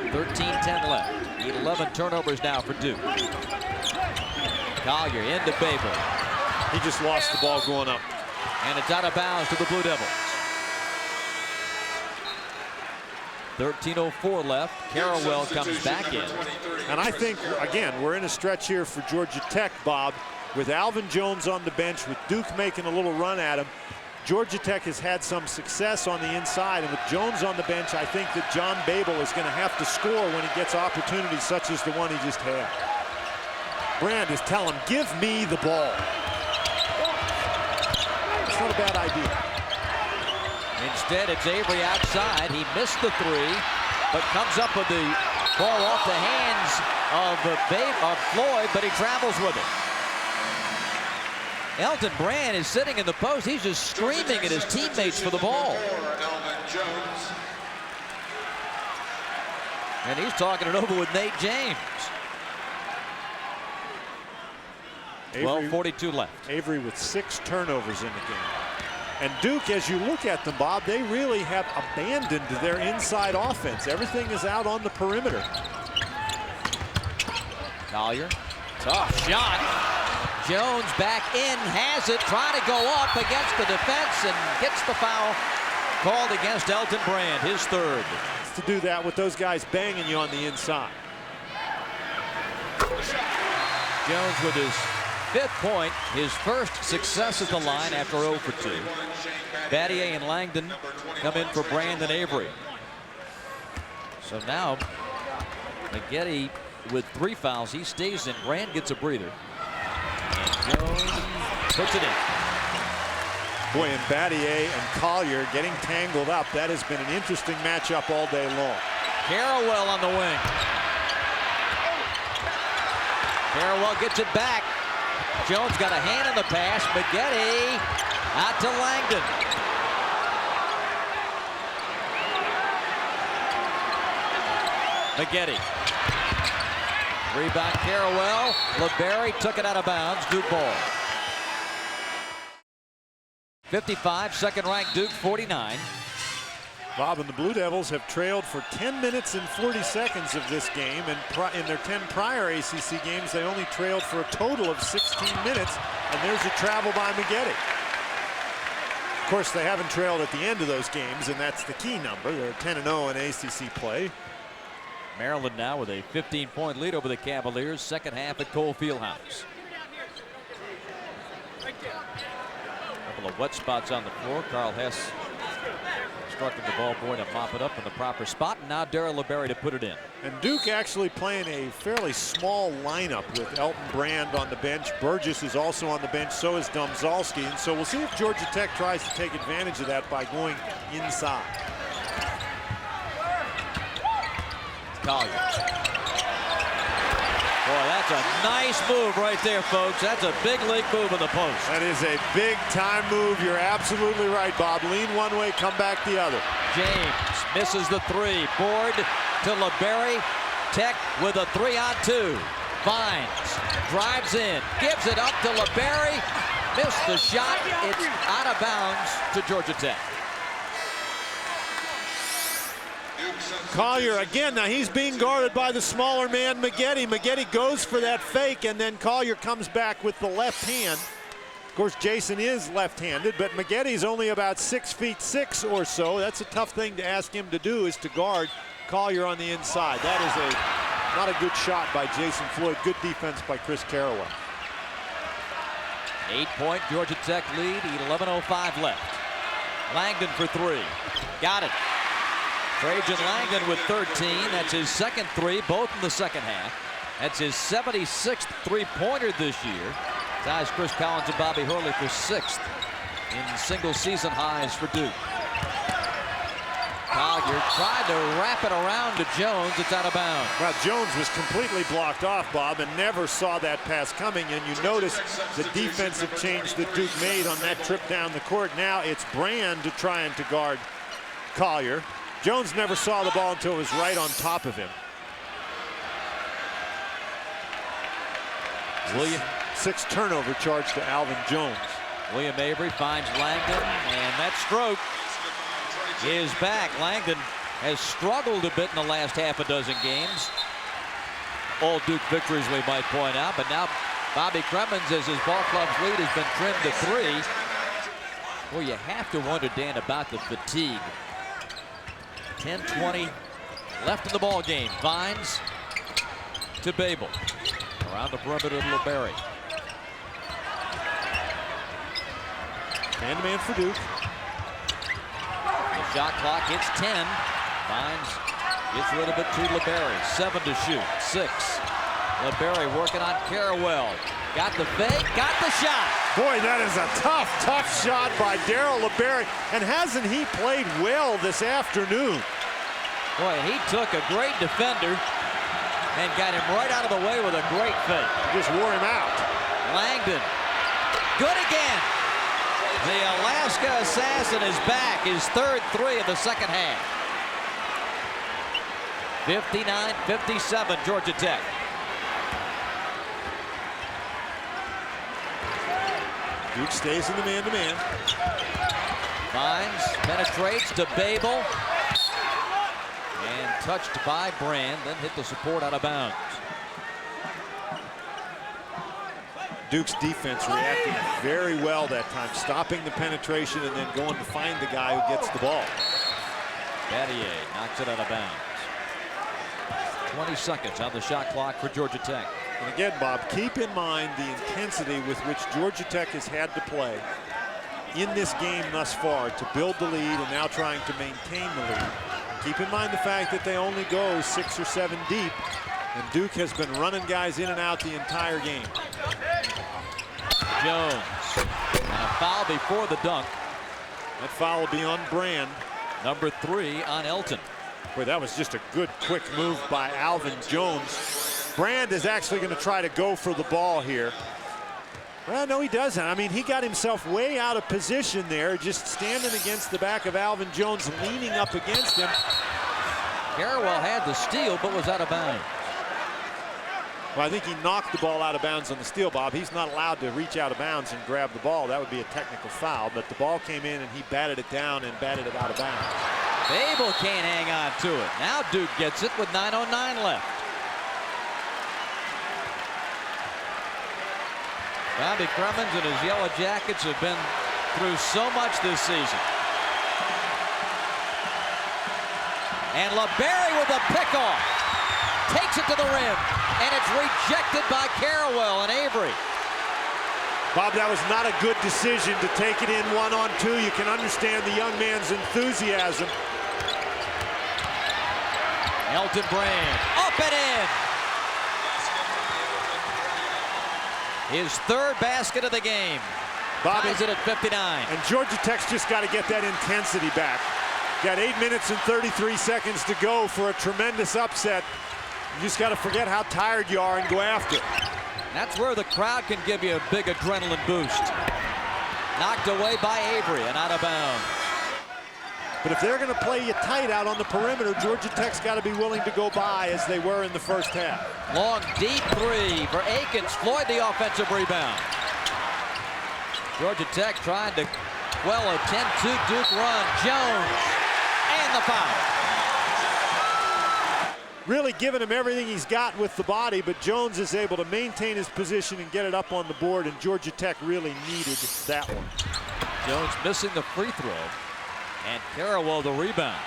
13-10 left. Need 11 turnovers now for Duke. Collier into Babel. He just lost the ball going up. And it's out of bounds to the Blue Devils. 13:04 left. Carrawell comes back in. And I think, again, we're in a stretch here for Georgia Tech, Bob, with Alvin Jones on the bench, with Duke making a little run at him. Georgia Tech has had some success on the inside, and with Jones on the bench, I think that John Babel is going to have to score when he gets opportunities such as the one he just had. Brand is telling him, give me the ball. It's not a bad idea. Instead, it's Avery outside. He missed the 3, but comes up with the ball off the hands of Floyd, but he travels with it. Elton Brand is sitting in the post. He's just screaming at his teammates for the ball. And he's talking it over with Nate James. 12:42 left. Avery with 6 turnovers in the game. And Duke, as you look at them, Bob, they really have abandoned their inside offense. Everything is out on the perimeter. Collier, tough shot. Jones back in, has it, trying to go up against the defense and gets the foul called against Elton Brand, his 3rd. To do that with those guys banging you on the inside. Jones with his 5th point, his first success at the line after 0 for 2. Battier and Langdon come in for Brand and Avery. So now Maggette with 3 fouls. He stays in. Brand gets a breather. And Jones puts it in. Boy, and Battier and Collier getting tangled up. That has been an interesting matchup all day long. Carrawell on the wing. Carrawell gets it back. Jones got a hand on the pass. Maggette out to Langdon. Maggette. Rebound Carrawell. LeBerry took it out of bounds. Duke ball. 55, second-ranked Duke 49. Bob, and the Blue Devils have trailed for 10 minutes and 40 seconds of this game, and in their 10 prior ACC games, they only trailed for a total of 16 minutes, and there's a travel by Maggette. Of course, they haven't trailed at the end of those games, and that's the key number. They're 10-0 in ACC play. Maryland now with a 15-point lead over the Cavaliers, second half at Cole Fieldhouse. Couple of wet spots on the floor. Carl Hess instructing the ball boy to mop it up in the proper spot. And now Darryl LeBerry to put it in. And Duke actually playing a fairly small lineup with Elton Brand on the bench. Burgess is also on the bench. So is Domzalski. And so we'll see if Georgia Tech tries to take advantage of that by going inside. Collier. Boy, that's a nice move right there, folks. That's a big league move in the post. That is a big time move. You're absolutely right, Bob. Lean one way, come back the other. James misses the three. Board to LeBerry. Tech with a 3-on-2. Vines drives in, gives it up to LeBerry. Missed the shot. It's out of bounds to Georgia Tech. Collier again. Now he's being guarded by the smaller man, Maggette. Maggette goes for that fake, and then Collier comes back with the left hand. Of course, Jason is left-handed, but Maggette's only about 6'6" or so. That's a tough thing to ask him to do, is to guard Collier on the inside. That is not a good shot by Jason Floyd. Good defense by Chris Carraway. 8-point Georgia Tech lead. 11:05 left. Langdon for three. Got it. Trajan Langdon with 13. That's his second three, both in the second half. That's his 76th three-pointer this year. Ties Chris Collins and Bobby Hurley for 6th in single-season highs for Duke. Collier tried to wrap it around to Jones. It's out of bounds. Well, Jones was completely blocked off, Bob, and never saw that pass coming. And you notice the defensive change that Duke made on that trip down the court. Now it's Brand trying to guard Collier. Jones never saw the ball until it was right on top of him. William. 6 turnover charge to Alvin Jones. William Avery finds Langdon, and that stroke is back. Langdon has struggled a bit in the last half a dozen games. All Duke victories, we might point out, but now Bobby Cremins, as his ball club's lead has been trimmed to 3. Well, you have to wonder, Dan, about the fatigue. 10-20 left in the ball game. Vines to Babel. Around the perimeter to LeBerry. Man-to-man for Duke. The shot clock hits 10. Vines gets rid of it to LeBerry. 7 to shoot. 6. LeBerry working on Carrawell. Got the fake, got the shot. Boy, that is a tough shot by Darryl LeBerry. And hasn't he played well this afternoon? Boy, he took a great defender and got him right out of the way with a great fake. Just wore him out. Langdon, good again. The Alaska Assassin is back, his 3rd three of the second half. 59-57, Georgia Tech. Duke stays in the man-to-man. Vines penetrates to Babel. And touched by Brand, then hit the support out of bounds. Duke's defense reacting very well that time, stopping the penetration and then going to find the guy who gets the ball. Battier knocks it out of bounds. 20 seconds on the shot clock for Georgia Tech. And again, Bob, keep in mind the intensity with which Georgia Tech has had to play in this game thus far to build the lead and now trying to maintain the lead. Keep in mind the fact that they only go 6 or 7 deep, and Duke has been running guys in and out the entire game. Jones, and a foul before the dunk. That foul will be on Brand. Number 3 on Elton. Boy, that was just a good, quick move by Alvin Jones. Brand is actually going to try to go for the ball here. Well, no, he doesn't. I mean, he got himself way out of position there, just standing against the back of Alvin Jones, leaning up against him. Carrawell had the steal, but was out of bounds. Well, I think he knocked the ball out of bounds on the steal, Bob. He's not allowed to reach out of bounds and grab the ball. That would be a technical foul, but the ball came in and he batted it down and batted it out of bounds. Babel can't hang on to it. Now Duke gets it with 9:09 left. Bobby Cremins and his Yellow Jackets have been through so much this season. And LeBerry with a pickoff. Takes it to the rim. And it's rejected by Carrawell and Avery. Bob, that was not a good decision to take it in 1-on-2. You can understand the young man's enthusiasm. Elton Brand, up and in. His third basket of the game. Bobby, ties it at 59. And Georgia Tech's just got to get that intensity back. Got 8 minutes and 33 seconds to go for a tremendous upset. You just got to forget how tired you are and go after it. That's where the crowd can give you a big adrenaline boost. Knocked away by Avery and out of bounds. But if they're going to play you tight out on the perimeter, Georgia Tech's got to be willing to go by as they were in the first half. Long, deep three for Akins. Floyd the offensive rebound. Georgia Tech trying to quell a 10-2 Duke run. Jones and the foul. Really giving him everything he's got with the body, but Jones is able to maintain his position and get it up on the board, and Georgia Tech really needed that one. Jones missing the free throw, and Carrawell the rebound.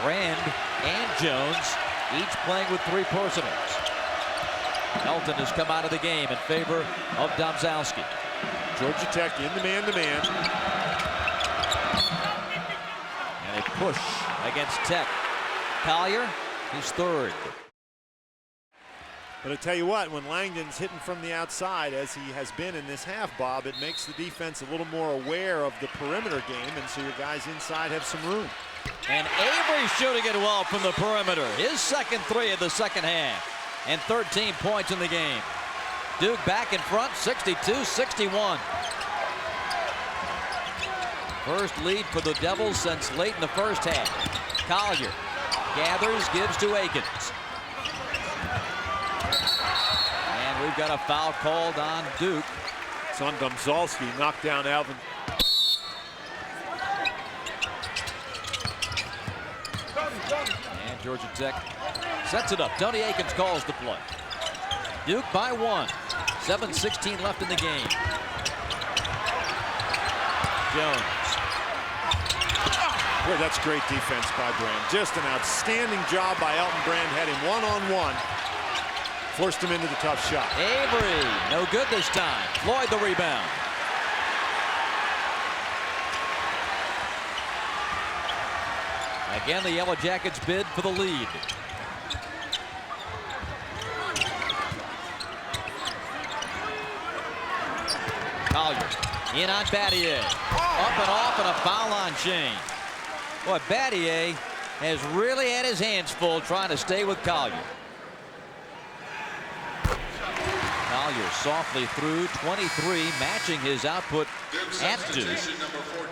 Brand and Jones each playing with 3 personals. Elton has come out of the game in favor of Domzalski. Georgia Tech in the man-to-man. And a push against Tech. Collier, his third. But I tell you what, when Langdon's hitting from the outside, as he has been in this half, Bob, it makes the defense a little more aware of the perimeter game, and so your guys inside have some room. And Avery shooting it well from the perimeter. His second 3 of the second half. And 13 points in the game. Duke back in front, 62-61. First lead for the Devils since late in the first half. Collier gathers, gives to Akins. And we've got a foul called on Duke. It's on Domzalski, knocked down Alvin. And Georgia Tech sets it up. Tony Akins calls the play. Duke by 1. 7:16 left in the game. Jones. Boy, that's great defense by Brand. Just an outstanding job by Elton Brand. Had him one-on-one. Forced him into the tough shot. Avery, no good this time. Floyd the rebound. Again, the Yellow Jackets bid for the lead. Collier in on Battier. Up and off, and a foul on Shane. Boy, Battier has really had his hands full trying to stay with Collier. Collier softly through 23, matching his output at Duke.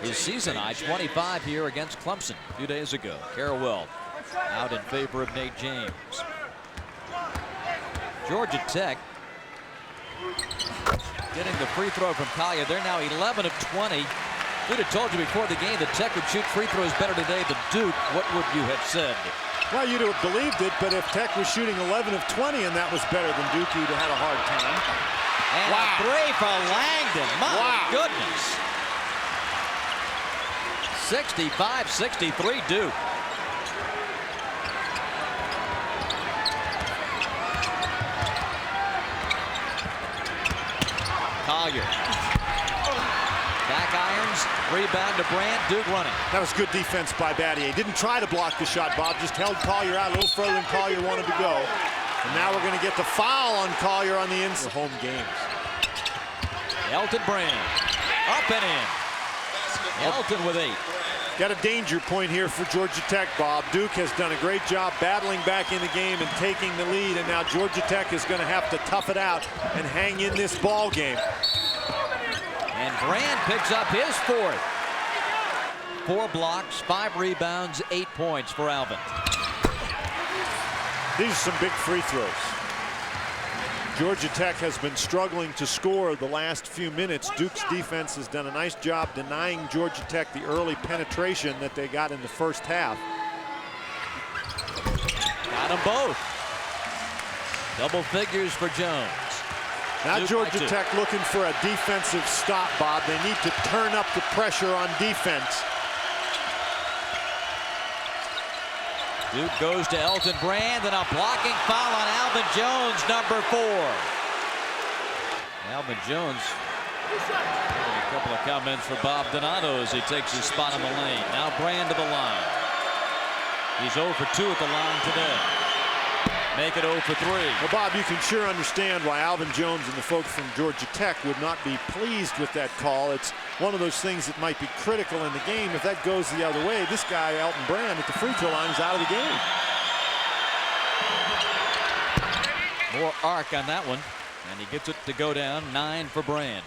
His season high 25 here against Clemson a few days ago. Carrawell out in favor of Nate James. Georgia Tech getting the free throw from Collier. They're now 11 of 20. We'd have told you before the game that Tech would shoot free throws better today than Duke. What would you have said? Well, you'd have believed it, but if Tech was shooting 11 of 20 and that was better than Duke, you'd have had a hard time. And a 3 for Langdon. My goodness. 65-63 Duke. Collier. Back irons, rebound to Brand, Duke running. That was good defense by Battier. Didn't try to block the shot, Bob, just held Collier out a little further than Collier wanted to go. And now we're going to get the foul on Collier on the inside. Home games. Elton Brand, up and in. Elton with 8. Got a danger point here for Georgia Tech, Bob. Duke has done a great job battling back in the game and taking the lead, and now Georgia Tech is going to have to tough it out and hang in this ball game. And Brand picks up his 4th. 4 blocks, 5 rebounds, 8 points for Alvin. These are some big free throws. Georgia Tech has been struggling to score the last few minutes. Duke's defense has done a nice job denying Georgia Tech the early penetration that they got in the first half. Got them both. Double figures for Jones. Now Duke Georgia Tech looking for a defensive stop, Bob. They need to turn up the pressure on defense. Duke goes to Elton Brand, and a blocking foul on Alvin Jones, number 4. Alvin Jones A couple of comments for Bob Donato as he takes his spot on the lane. Now Brand to the line. He's 0 for 2 at the line today. Make it 0 for 3. Well, Bob, you can sure understand why Alvin Jones and the folks from Georgia Tech would not be pleased with that call. It's one of those things that might be critical in the game. If that goes the other way, this guy, Elton Brand, at the free throw line is out of the game. More arc on that one, and he gets it to go down. 9 for Brand.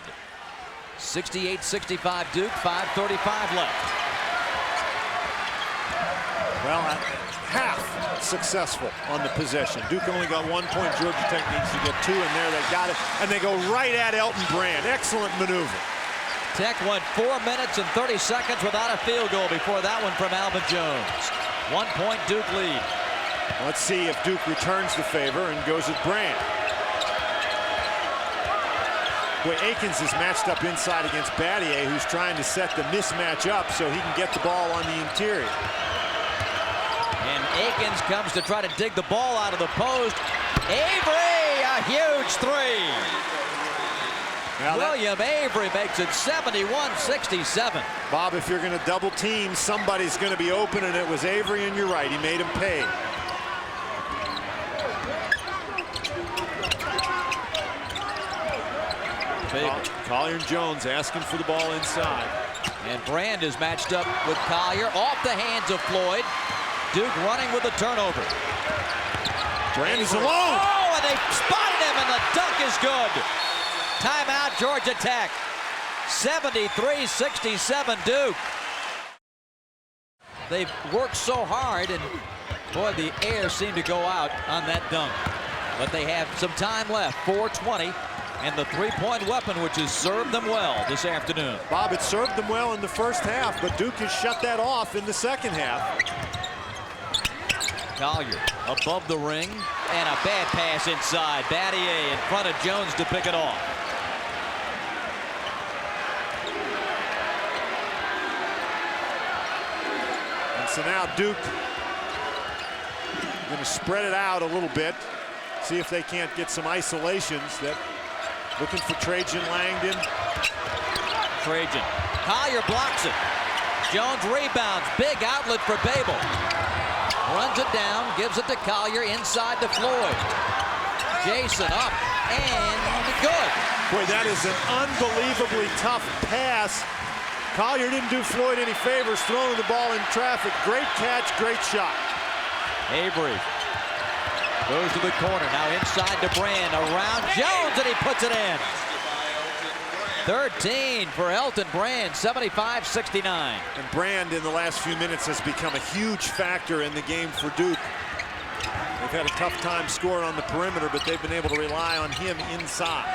68-65 Duke, 5:35 left. Well, half successful on the possession. Duke only got 1 point. Georgia Tech needs to get 2, and there they got it. And they go right at Elton Brand. Excellent maneuver. Tech went 4 minutes and 30 seconds without a field goal before that one from Alvin Jones. 1 point Duke lead. Let's see if Duke returns the favor and goes at Brand. Boy, Akins is matched up inside against Battier, who's trying to set the mismatch up so he can get the ball on the interior. And Akins comes to try to dig the ball out of the post. Avery, a huge three. Now William Avery makes it 71-67. Bob, if you're going to double team, somebody's going to be open, and it was Avery, and you're right. He made him pay. Collier and Jones asking for the ball inside. And Brand is matched up with Collier off the hands of Floyd. Duke running with the turnover. Brand is alone. Oh, and they spotted him, and the dunk is good. Timeout, Georgia Tech. 73-67 Duke. They've worked so hard, and boy, the air seemed to go out on that dunk. But they have some time left, 4:20. And the three-point weapon, which has served them well this afternoon. Bob, it served them well in the first half, but Duke has shut that off in the second half. Collier above the ring, and a bad pass inside. Battier in front of Jones to pick it off. And so now Duke going to spread it out a little bit, see if they can't get some isolations. That looking for Trajan Langdon. Trajan. Collier blocks it. Jones rebounds. Big outlet for Babel. Runs it down, gives it to Collier inside to Floyd. Jason up and good. Boy, that is an unbelievably tough pass. Collier didn't do Floyd any favors throwing the ball in traffic. Great catch, great shot. Avery goes to the corner, now inside to Brand, around Jones, and he puts it in. 13 for Elton Brand, 75-69. And Brand in the last few minutes has become a huge factor in the game for Duke. They've had a tough time scoring on the perimeter, but they've been able to rely on him inside.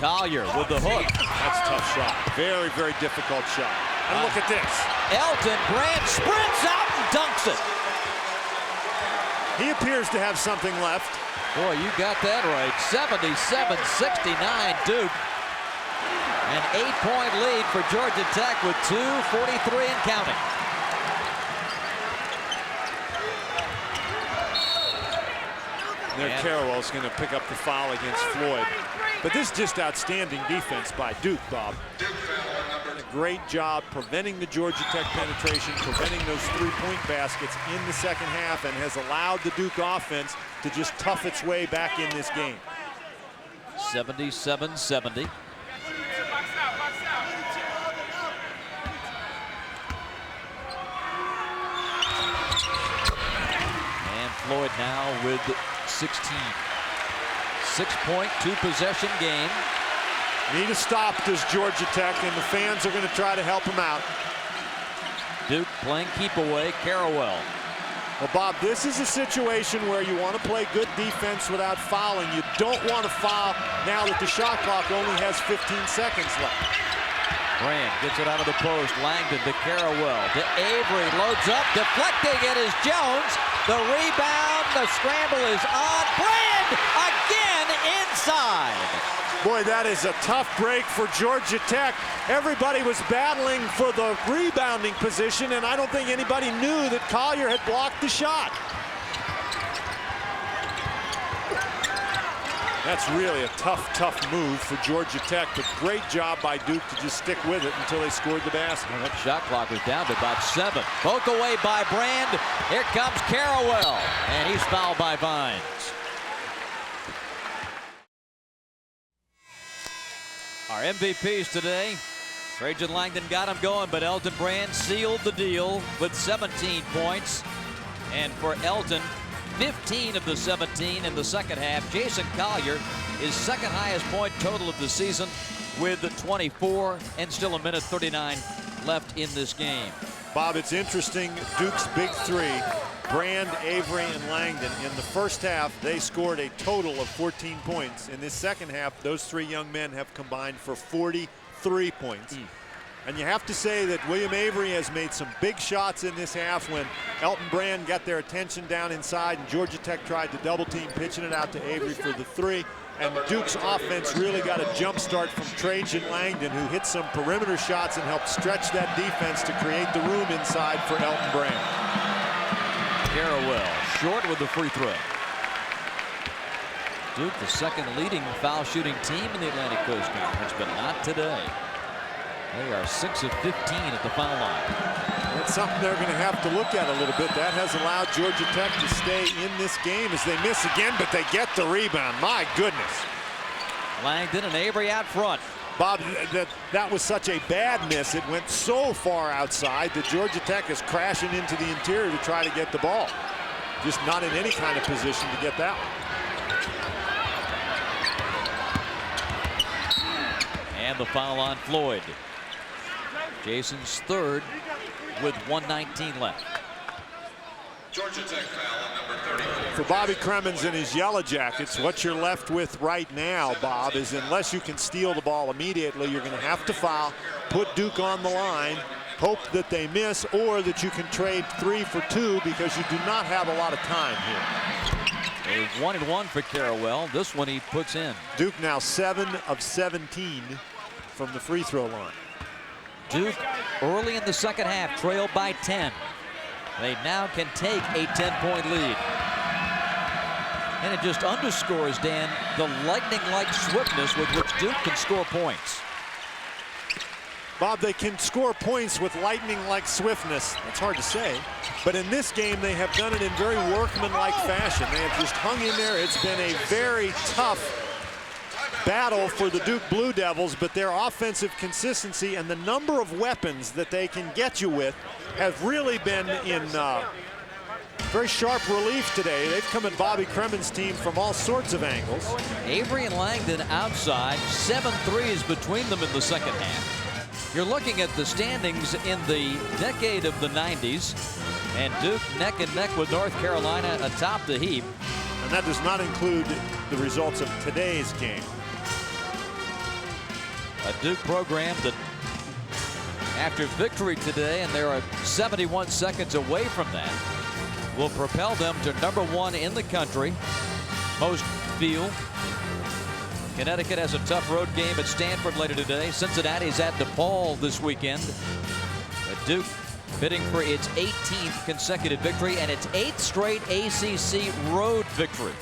Collier with the hook. That's a tough shot. Very, very difficult shot. And look at this. Elton Brand sprints out and dunks it. He appears to have something left. Boy, you got that right. 77-69 Duke. An 8-point lead for Georgia Tech with 2:43 and counting. There, Carrawell's going to pick up the foul against Floyd. But this is just outstanding defense by Duke, Bob. Done a great job preventing the Georgia Tech penetration, preventing those three-point baskets in the second half, and has allowed the Duke offense to just tough its way back in this game. 77-70. And Floyd now with 16. 6-point, 2-possession game. Need a stop, does Georgia Tech, and the fans are going to try to help him out. Duke playing keep away, Carrawell. Well, Bob, this is a situation where you want to play good defense without fouling. You don't want to foul now that the shot clock only has 15 seconds left. Brand gets it out of the post. Langdon to Carrawell. To Avery. Loads up. Deflecting. It is Jones. The rebound. The scramble is on. Brand again inside. Boy, that is a tough break for Georgia Tech. Everybody was battling for the rebounding position, and I don't think anybody knew that Collier had blocked the shot. That's really a tough move for Georgia Tech, but great job by Duke to just stick with it until they scored the basket. Well, that shot clock was down to about 7. Poke away by Brand. Here comes Carawell, and he's fouled by Vines. Our MVPs today, Trajan Langdon got him going, but Elton Brand sealed the deal with 17 points. And for Elton, 15 of the 17 in the second half. Jason Collier, his second highest point total of the season with 24, and still a minute 39 left in this game. Bob, it's interesting. Duke's big three, Brand, Avery, and Langdon. In the first half, they scored a total of 14 points. In this second half, those three young men have combined for 43 points. And you have to say that William Avery has made some big shots in this half when Elton Brand got their attention down inside and Georgia Tech tried to double team, pitching it out to Avery for the 3. And Duke's offense really got a jump start from Trajan Langdon, who hit some perimeter shots and helped stretch that defense to create the room inside for Elton Brand. Carawell short with the free throw. Duke, the second leading foul shooting team in the Atlantic Coast Conference, but not today. They are 6 of 15 at the foul line. That's something they're going to have to look at a little bit. That has allowed Georgia Tech to stay in this game as they miss again, but they get the rebound. My goodness. Langdon and Avery out front. Bob, that was such a bad miss. It went so far outside that Georgia Tech is crashing into the interior to try to get the ball. Just not in any kind of position to get that one. And the foul on Floyd. Jason's third with 1:19 left. Georgia Tech foul on number 34. For Bobby Cremins and his Yellow Jackets, what you're left with right now, Bob, is unless you can steal the ball immediately, you're going to have to foul, put Duke on the line, hope that they miss, or that you can trade 3 for 2 because you do not have a lot of time here. A 1-and-1 for Carawell. This one he puts in. Duke now 7 of 17 from the free throw line. Duke early in the second half trailed by 10. They now can take a 10-point lead. And it just underscores, Dan, the lightning-like swiftness with which Duke can score points. Bob, they can score points with lightning-like swiftness. That's hard to say. But in this game, they have done it in very workmanlike fashion. They have just hung in there. It's been a very tough battle for the Duke Blue Devils, but their offensive consistency and the number of weapons that they can get you with have really been in very sharp relief today. They've come at Bobby Cremins' team from all sorts of angles. Avery and Langdon outside, 7 threes between them in the second half. You're looking at the standings in the decade of the 90s, and Duke neck and neck with North Carolina atop the heap. And that does not include the results of today's game. A Duke program that, after victory today, and there are 71 seconds away from that, will propel them to #1 in the country. Most feel. Connecticut has a tough road game at Stanford later today. Cincinnati's at DePaul this weekend. But Duke bidding for its 18th consecutive victory and its 8th straight ACC road victory.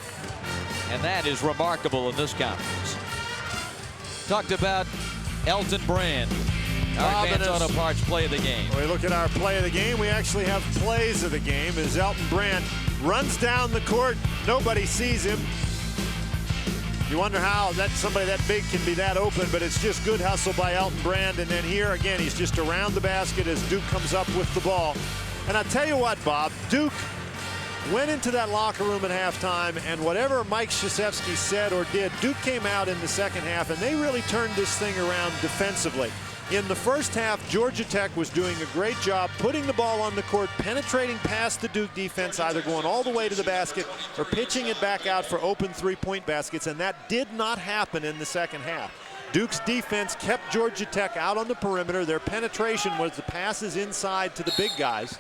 And that is remarkable in this conference. Talked about Elton Brand. Our Advance Auto Parts play of the game. When we look at our play of the game, we actually have plays of the game as Elton Brand runs down the court. Nobody sees him. You wonder how somebody that big can be that open, but it's just good hustle by Elton Brand. And then here again, he's just around the basket as Duke comes up with the ball. And I tell you what, Bob, Duke went into that locker room at halftime, and whatever Mike Krzyzewski said or did, Duke came out in the second half, and they really turned this thing around defensively. In the first half, Georgia Tech was doing a great job putting the ball on the court, penetrating past the Duke defense, either going all the way to the basket or pitching it back out for open three-point baskets, and that did not happen in the second half. Duke's defense kept Georgia Tech out on the perimeter. Their penetration was the passes inside to the big guys.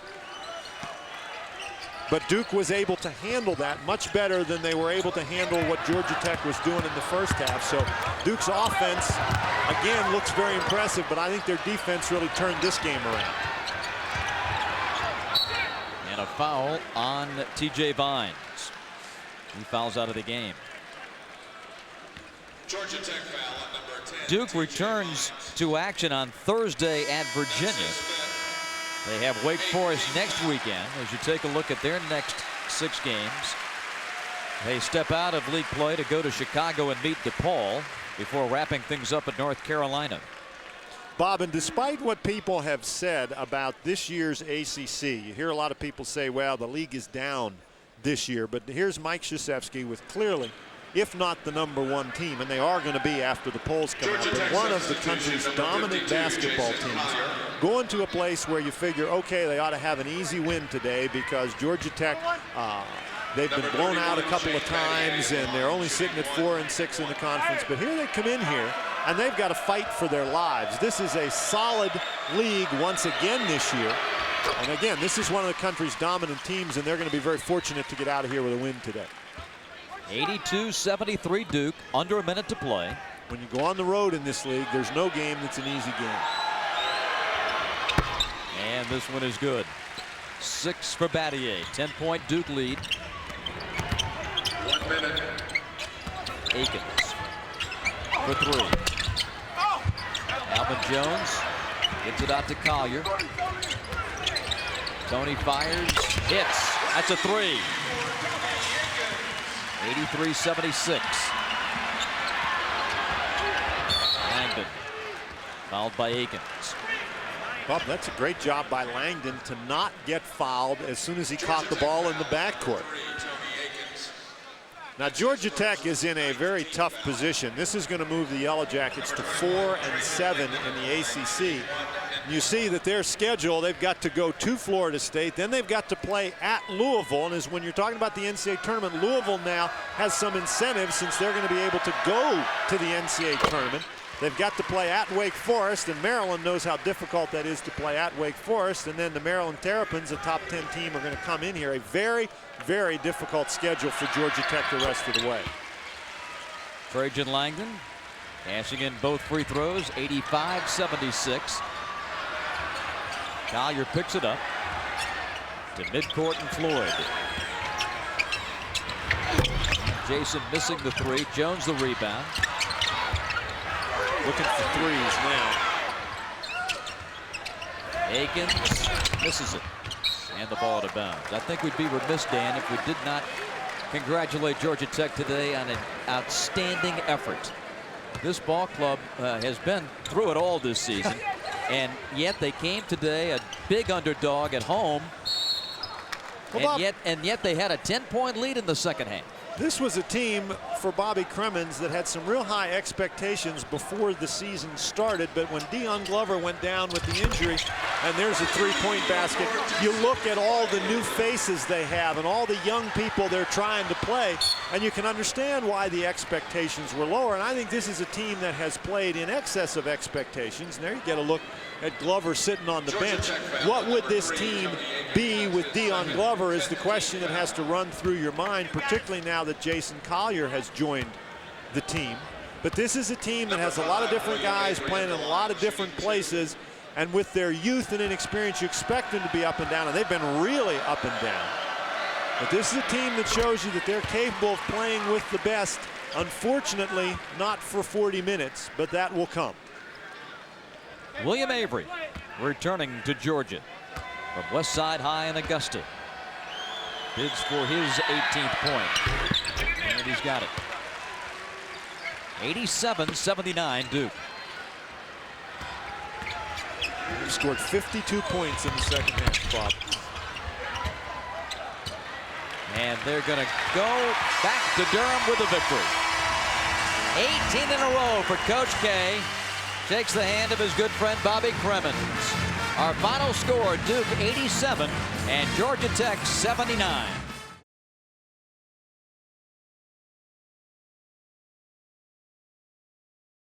But Duke was able to handle that much better than they were able to handle what Georgia Tech was doing in the first half. So Duke's offense, again, looks very impressive, but I think their defense really turned this game around. And a foul on TJ Vines. He fouls out of the game. Georgia Tech foul on number 10. Duke returns to action on Thursday at Virginia. They have Wake Forest next weekend. As you take a look at their next 6 games, they step out of league play to go to Chicago and meet DePaul before wrapping things up at North Carolina. Bob, and despite what people have said about this year's ACC, you hear a lot of people say, well, the league is down this year. But here's Mike Krzyzewski with clearly, if not the #1 team, and they are going to be after the polls come out, but one of the country's dominant basketball teams, going to a place where you figure, okay, they ought to have an easy win today because Georgia Tech, they've been blown out a couple of times, and they're only sitting at 4-6 in the conference. But here they come in here, and they've got to fight for their lives. This is a solid league once again this year. And again, this is one of the country's dominant teams, and they're going to be very fortunate to get out of here with a win today. 82-73 Duke, under a minute to play. When you go on the road in this league, there's no game that's an easy game. And this one is good. 6 for Battier. 10-point Duke lead. 1 minute. Akins for 3. Alvin Jones gets it out to Collier. Tony fires, hits. That's a 3. 83-76. Langdon fouled by Akins. Bob, that's a great job by Langdon to not get fouled as soon as he caught the ball in the backcourt. Now, Georgia Tech is in a very tough position. This is going to move the Yellow Jackets to 4-7 in the ACC. You see that their schedule, they've got to go to Florida State, then they've got to play at Louisville. And as when you're talking about the NCAA tournament, Louisville now has some incentive since they're going to be able to go to the NCAA tournament. They've got to play at Wake Forest, and Maryland knows how difficult that is to play at Wake Forest. And then the Maryland Terrapins, a top 10 team, are going to come in here. A very, very difficult schedule for Georgia Tech the rest of the way. Trajan Langdon cashing in both free throws, 85-76. Collier picks it up to midcourt and Floyd. Jason missing the 3. Jones the rebound. Looking for threes now. Akins misses it. And the ball out of bounds. I think we'd be remiss, Dan, if we did not congratulate Georgia Tech today on an outstanding effort. This ball club has been through it all this season. And yet they came today a big underdog at home. Well, and yet they had a 10-point lead in the second half. This was a team for Bobby Cremins that had some real high expectations before the season started, but when Dion Glover went down with the injury, and there's a 3-point basket, you look at all the new faces they have and all the young people they're trying to play, and you can understand why the expectations were lower. And I think this is a team that has played in excess of expectations. And there you get a look at Glover sitting on the bench. What would this team be with Dion Glover is the question that has to run through your mind, particularly now that Jason Collier has joined the team. But this is a team that has a lot of different guys playing in a lot of different places, and with their youth and inexperience, you expect them to be up and down, and they've been really up and down. But this is a team that shows you that they're capable of playing with the best. Unfortunately, not for 40 minutes, but that will come. William Avery returning to Georgia from West Side High in Augusta. Bids for his 18th point. And he's got it. 87-79 Duke. He scored 52 points in the second half, Bob. And they're going to go back to Durham with a victory. 18 in a row for Coach K. Shakes the hand of his good friend Bobby Cremins. Our final score, Duke 87 and Georgia Tech 79.